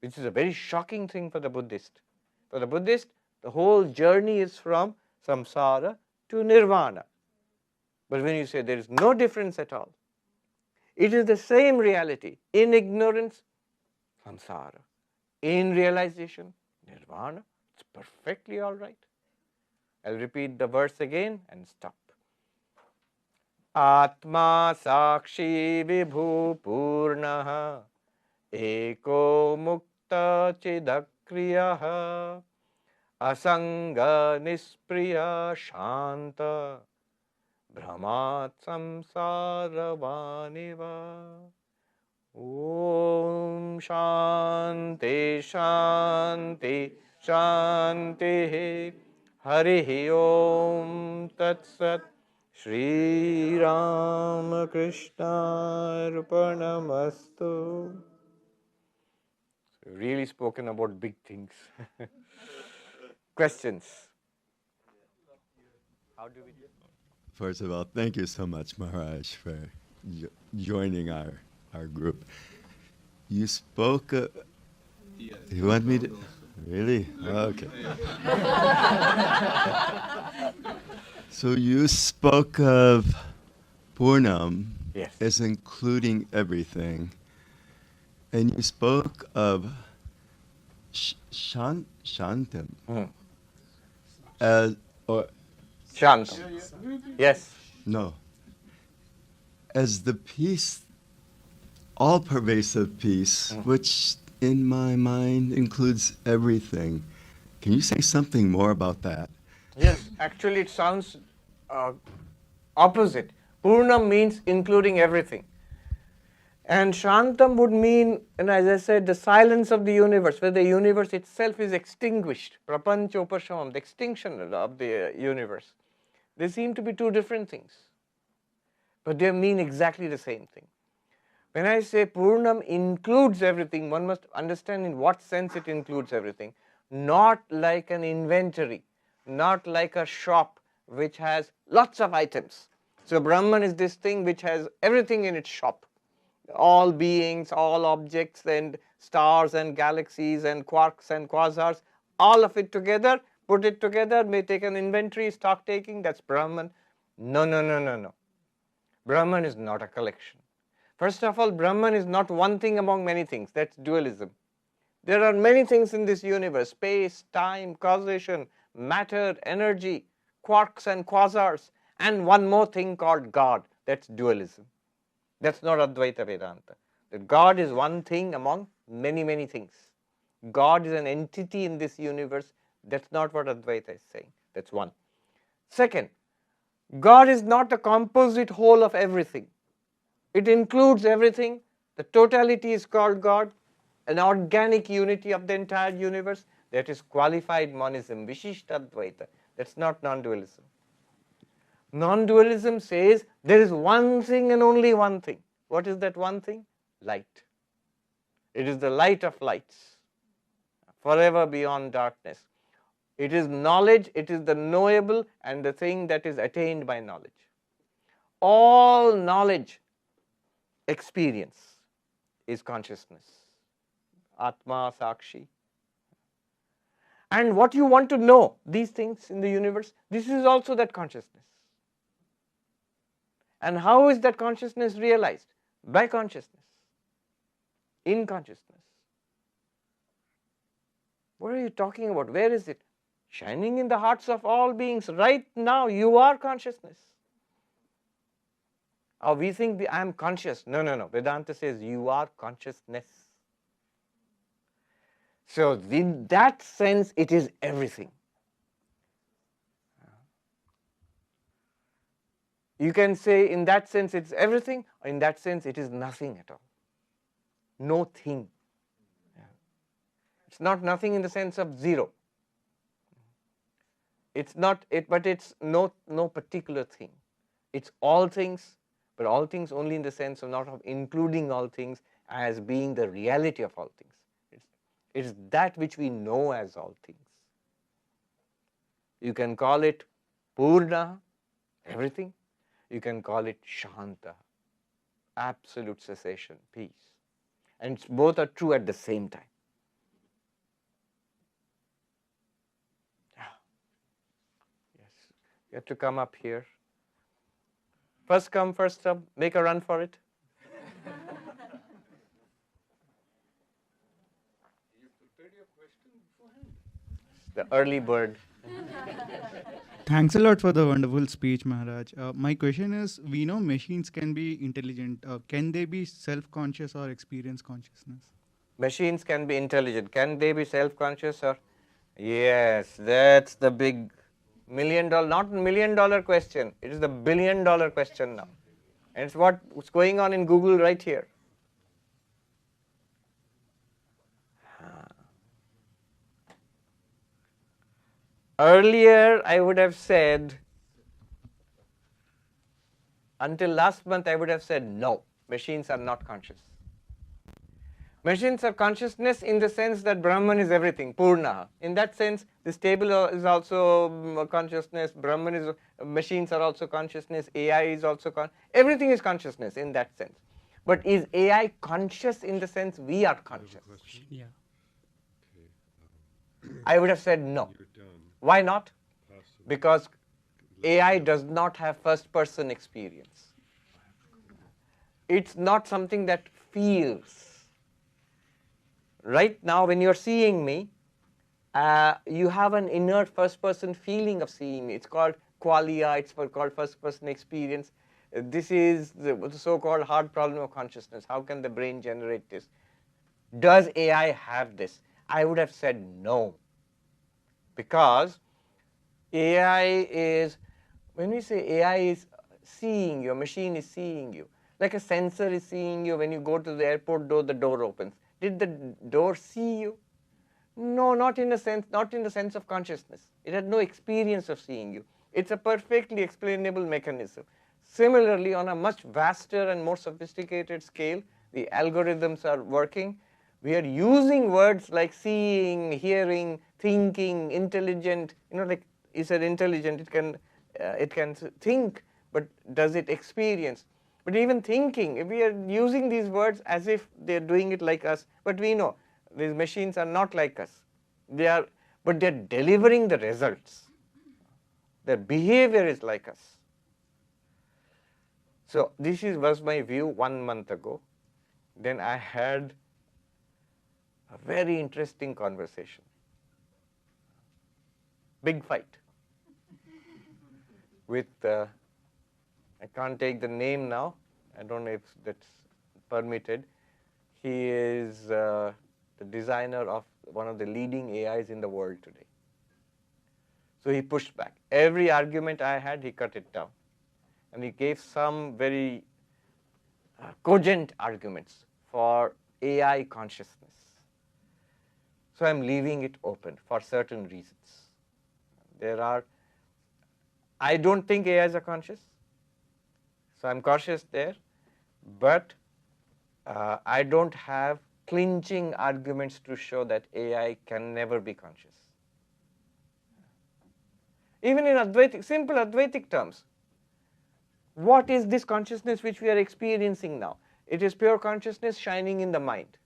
which is a very shocking thing for the Buddhist. For the Buddhist, the whole journey is from samsara to nirvana. But when you say there is no difference at all, it is the same reality. In ignorance, samsara. In realization, nirvana. It's perfectly all right. I'll repeat the verse again and stop. Atma sakshi vibhu purnaha eko mukta chidakriyaha asanga nispriya shanta brahmat samsaravaniva. Om shanti shanti shanti harihi om tat sat. Shri Ram Krishna Arpanamastu. Really spoken about big things. Questions? How do we do? First of all, thank you so much, Maharaj, for joining our group. You spoke. You want me to? Really? Okay. So you spoke of Purnam as including everything, and you spoke of Shantam as or Shantam. Yes. No. As the peace, all-pervasive peace, which in my mind includes everything. Can you say something more about that? Yes, actually it sounds opposite. Purnam means including everything. And Shantam would mean, and as I said, the silence of the universe, where the universe itself is extinguished. Prapanchopashamam, the extinction of the universe. They seem to be two different things, but they mean exactly the same thing. When I say Purnam includes everything, one must understand in what sense it includes everything. Not like an inventory, not like a shop which has lots of items. So Brahman is this thing which has everything in its shop. All beings, all objects and stars and galaxies and quarks and quasars, all of it together, put it together, may take an inventory, stock taking, that's Brahman. No, no, no, no, no. Brahman is not a collection. First of all, Brahman is not one thing among many things, that's dualism. There are many things in this universe, space, time, causation, matter, energy, quarks and quasars, and one more thing called God, that's dualism. That's not Advaita Vedanta. That God is one thing among many, many things. God is an entity in this universe. That's not what Advaita is saying. That's one. Second, God is not a composite whole of everything. It includes everything. The totality is called God, an organic unity of the entire universe. That is qualified monism, Vishishta Advaita. That's not non-dualism. Non-dualism says there is one thing and only one thing. What is that one thing? Light. It is the light of lights, forever beyond darkness. It is knowledge, it is the knowable and the thing that is attained by knowledge. All knowledge, experience is consciousness. Atma, Sakshi. And what you want to know, these things in the universe, this is also that consciousness. And how is that consciousness realized? By consciousness, in consciousness. What are you talking about? Where is it? Shining in the hearts of all beings. Right now, you are consciousness. Or we think I am conscious. No, no, no. Vedanta says you are consciousness. So in that sense, it is everything. You can say in that sense it's everything, or in that sense it is nothing at all. No thing. It's not nothing in the sense of zero. It's not it, but it's no particular thing. It's all things, but all things only in the sense of not of including all things as being the reality of all things. It's that which we know as all things. You can call it Purna, everything. You can call it Shanta, absolute cessation, peace. And both are true at the same time. Yes, you have to come up here. First come, first serve. Make a run for it. The early bird. Thanks a lot for the wonderful speech, Maharaj. My question is, we know machines can be intelligent. Can they be self-conscious or experience consciousness? Machines can be intelligent. Can they be self-conscious or? Yes, that's the big $1 million, not $1 million question. It is the $1 billion question now. And it's what's going on in Google right here. Earlier, I would have said, until last month, I would have said, no, machines are not conscious. Machines are consciousness in the sense that Brahman is everything, Purna. In that sense, this table is also consciousness, Brahman is, machines are also consciousness, AI is also, everything is consciousness in that sense. But is AI conscious in the sense we are conscious? Yeah. I would have said no. Why not? Because AI does not have first-person experience. It's not something that feels. Right now, when you're seeing me, you have an inner first-person feeling of seeing me. It's called qualia, it's called first-person experience. This is the so-called hard problem of consciousness. How can the brain generate this? Does AI have this? I would have said no. Because AI is, when we say AI is seeing you, a machine is seeing you, like a sensor is seeing you when you go to the airport door, the door opens. Did the door see you? No, not in the sense of consciousness. It had no experience of seeing you. It's a perfectly explainable mechanism. Similarly, on a much vaster and more sophisticated scale, the algorithms are working. We are using words like seeing, hearing, thinking, intelligent. Like you said, intelligent. It can think, but does it experience? But even thinking, we are using these words as if they are doing it like us. But we know these machines are not like us. But they are delivering the results. Their behavior is like us. So this was my view 1 month ago. Then I had a very interesting conversation. Big fight with, I can't take the name now. I don't know if that's permitted. He is the designer of one of the leading AIs in the world today. So he pushed back. Every argument I had, he cut it down. And he gave some very cogent arguments for AI consciousness. So I'm leaving it open for certain reasons. I don't think AIs are conscious. So I'm cautious there. But I don't have clinching arguments to show that AI can never be conscious. Even in simple Advaitic terms, what is this consciousness which we are experiencing now? It is pure consciousness shining in the mind,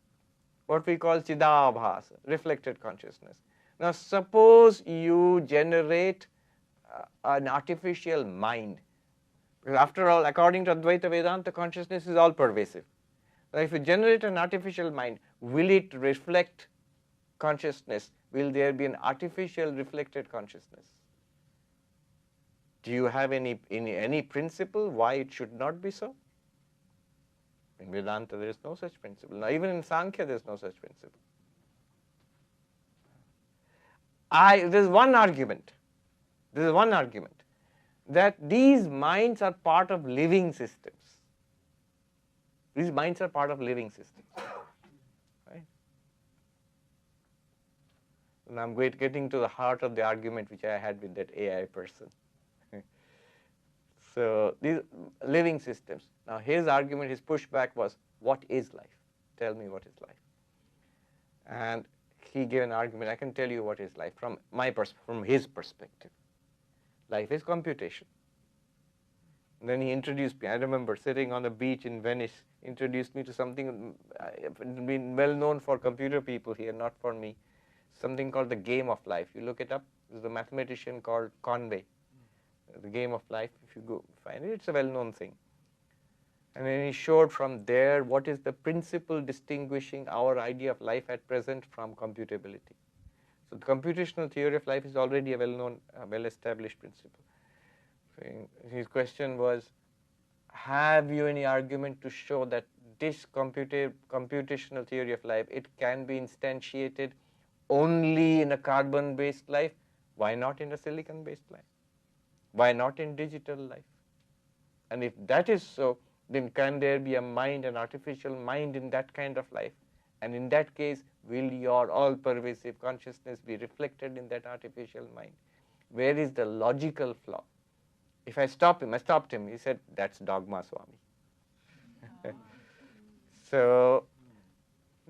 what we call Chidabhas, reflected consciousness. Now suppose you generate an artificial mind. Because after all, according to Advaita Vedanta, consciousness is all pervasive. Now if you generate an artificial mind, will it reflect consciousness? Will there be an artificial reflected consciousness? Do you have any principle why it should not be so? In Vedanta, there is no such principle. Now, even in Sankhya, there is no such principle. There is one argument that these minds are part of living systems. These minds are part of living systems. Right? And I'm getting to the heart of the argument which I had with that AI person. So these living systems. Now his argument, his pushback was, what is life? Tell me what is life. And he gave an argument. I can tell you what is life from his perspective. Life is computation. And then he introduced me. I remember sitting on the beach in Venice, introduced me to something been well known for computer people here, not for me. Something called the game of life. You look it up. There's a mathematician called Conway. The game of life, if you go find it, it's a well-known thing. And then he showed from there what is the principle distinguishing our idea of life at present from computability. So the computational theory of life is already a well-known, well-established principle. So his question was, have you any argument to show that this computational theory of life, it can be instantiated only in a carbon-based life? Why not in a silicon-based life? Why not in digital life? And if that is so, then can there be a mind, an artificial mind in that kind of life? And in that case, will your all-pervasive consciousness be reflected in that artificial mind? Where is the logical flaw? If I stopped him, he said, that's dogma, Swami. So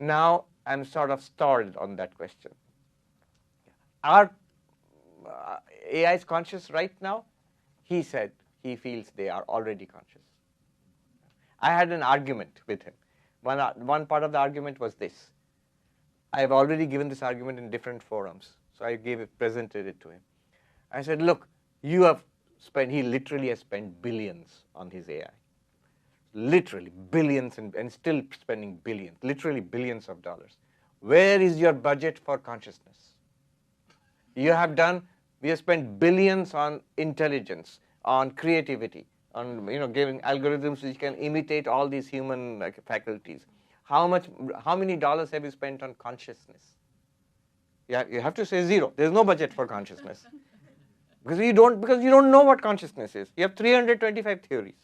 now I'm sort of stalled on that question. Are AIs conscious right now? He said he feels they are already conscious. I had an argument with him. One part of the argument was this. I have already given this argument in different forums. So I presented it to him. I said, look, he literally has spent billions on his AI. Literally billions and still spending billions, literally billions of dollars. Where is your budget for consciousness? We have spent billions on intelligence, on creativity, on giving algorithms which can imitate all these human faculties. How many dollars have you spent on consciousness? You have to say 0. There is no budget for consciousness. Because you don't know what consciousness is. You have 325 theories.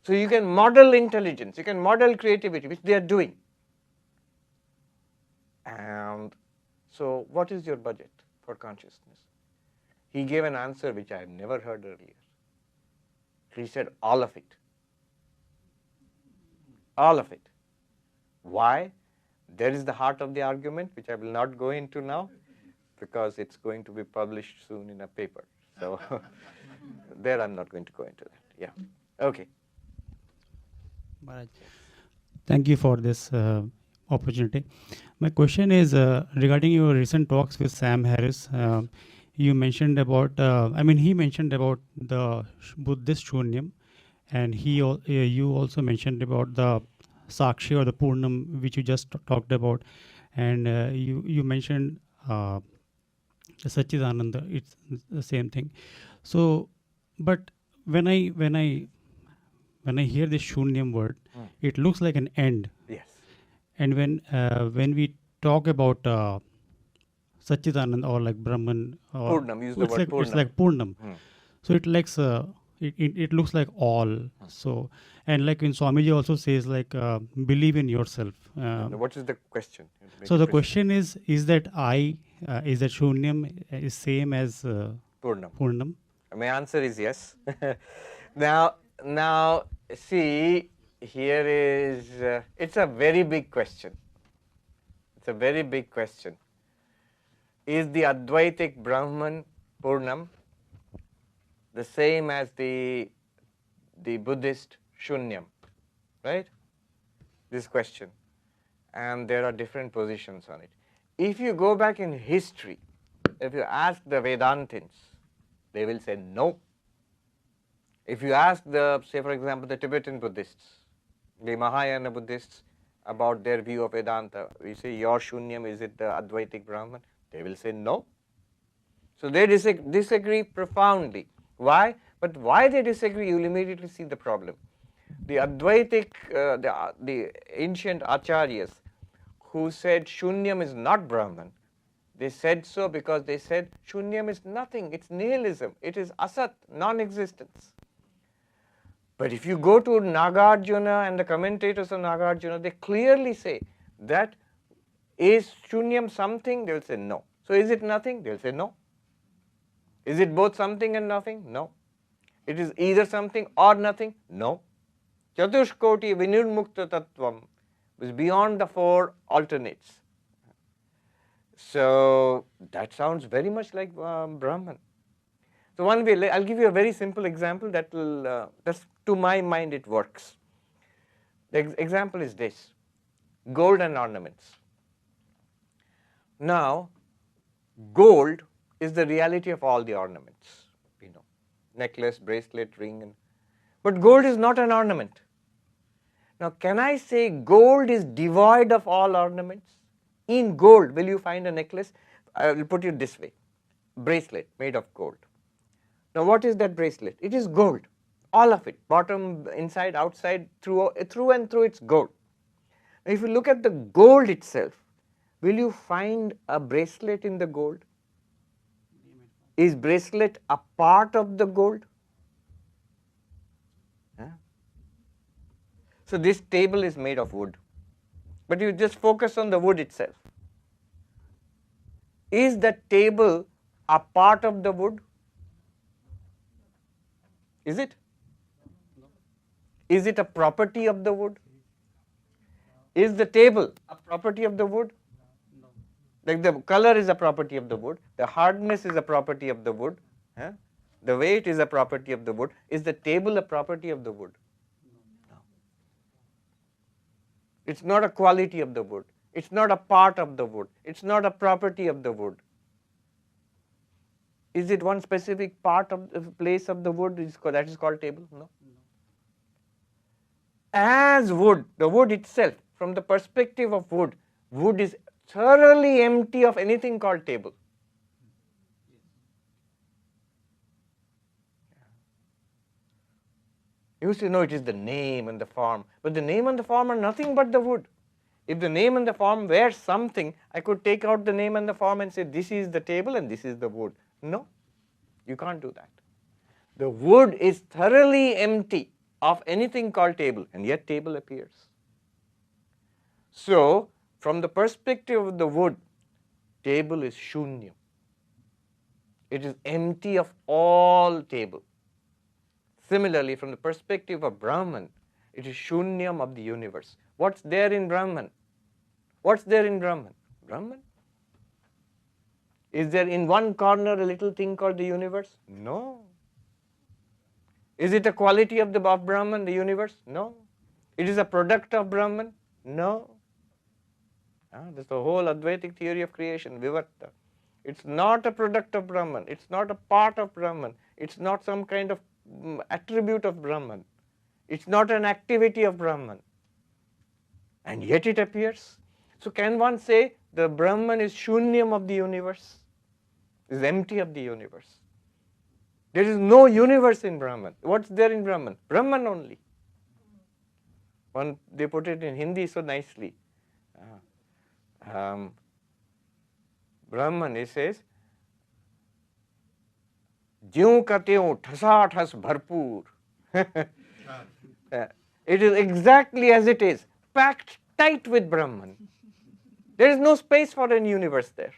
So you can model intelligence, you can model creativity, which they are doing. And so what is your budget for consciousness? He gave an answer which I had never heard earlier. He said all of it. All of it. Why? There is the heart of the argument, which I will not go into now, because it's going to be published soon in a paper. So there I'm not going to go into that. Yeah. Okay. Maharaj, thank you for this opportunity. My question is regarding your recent talks with Sam Harris. You mentioned about, he mentioned about the Buddhist Shunyam, and you also mentioned about the Sakshi or the Purnam, which you just talked about, and you mentioned the Satchidananda. It's the same thing. So, but when I hear this Shunyam word, it looks like an end. Yes. And when we talk about Satchidananda or like Brahman, Purnam, use the word like, Purnam. It's like Purnam. So it likes it looks like all. So, and like when Swamiji also says like believe in yourself. What is the question? So the question is that is that Shunyam is same as Purnam? My answer is yes. Now, see, here is, it's a very big question. It's a very big question. Is the Advaitic Brahman Purnam the same as the Buddhist Shunyam? Right? This question. And there are different positions on it. If you go back in history, if you ask the Vedantins, they will say no. If you ask say for example, the Tibetan Buddhists, the Mahayana Buddhists about their view of Vedanta, we say your Shunyam, is it the Advaitic Brahman? They will say no. So they disagree profoundly. Why? But why they disagree, you will immediately see the problem. The Advaitic, the ancient Acharyas who said Shunyam is not Brahman, they said so because they said Shunyam is nothing, it's nihilism, it is asat, non-existence. But if you go to Nagarjuna and the commentators of Nagarjuna, they clearly say that is Shunyam something? They will say no. So is it nothing? They will say no. Is it both something and nothing? No. It is either something or nothing? No. Chatushkoti vinirmukta tattvam was beyond the four alternates. So that sounds very much like Brahman. So one way, I'll give you a very simple example that will, that's to my mind it works. The example is this: gold and ornaments. Now, gold is the reality of all the ornaments, necklace, bracelet, ring, but gold is not an ornament. Now, can I say gold is devoid of all ornaments? In gold, will you find a necklace? I will put it this way: bracelet made of gold. Now, what is that bracelet? It is gold, all of it, bottom, inside, outside, through and through, it's gold. Now, if you look at the gold itself, will you find a bracelet in the gold? Is bracelet a part of the gold? So this table is made of wood, but you just focus on the wood itself. Is the table a part of the wood? Is it? Is it a property of the wood? Is the table a property of the wood? Like the color is a property of the wood, the hardness is a property of the wood, the weight is a property of the wood. Is the table a property of the wood? No. It's not a quality of the wood. It's not a part of the wood. It's not a property of the wood. Is it one specific part of the place of the wood that is called table? No. As wood, the wood itself, from the perspective of wood, wood is thoroughly empty of anything called table. You used to know it is the name and the form, but the name and the form are nothing but the wood. If the name and the form were something, I could take out the name and the form and say, this is the table and this is the wood. No, you can't do that. The wood is thoroughly empty of anything called table, and yet table appears. So, from the perspective of the wood, table is shunyam. It is empty of all table. Similarly, from the perspective of Brahman, it is shunyam of the universe. What's there in Brahman? What's there in Brahman? Brahman. Is there in one corner a little thing called the universe? No. Is it a quality of Brahman, the universe? No. It is a product of Brahman? No. That's the whole Advaitic theory of creation, Vivarta. It's not a product of Brahman. It's not a part of Brahman. It's not some kind of attribute of Brahman. It's not an activity of Brahman. And yet it appears. So can one say the Brahman is shunyam of the universe? Is empty of the universe. There is no universe in Brahman. What's there in Brahman? Brahman only. They put it in Hindi so nicely. Brahman, he says, "Jyun ka tyun, thasa thas bharpur." It is exactly as it is, packed tight with Brahman. There is no space for an universe there.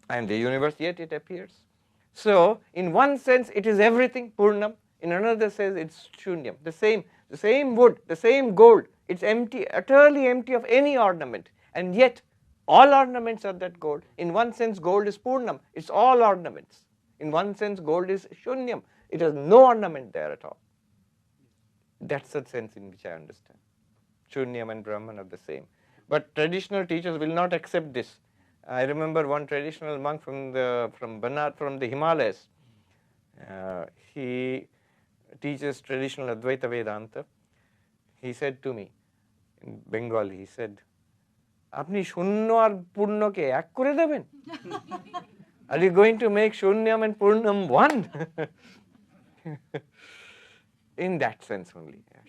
And the universe, yet it appears. So, in one sense, it is everything, Purnam. In another sense, it's Shunyam. The same wood, the same gold. It's empty, utterly empty of any ornament. And yet, all ornaments are that gold. In one sense, gold is Purnam. It's all ornaments. In one sense, gold is Shunyam. It has no ornament there at all. That's the sense in which I understand. Shunyam and Brahman are the same. But traditional teachers will not accept this. I remember one traditional monk from the Himalayas. He teaches traditional Advaita Vedanta. He said to me in Bengali, he said, "Apni shunno ar purno ke ek kore deben? Are you going to make shunyam and purnam one?" In that sense only. Yes.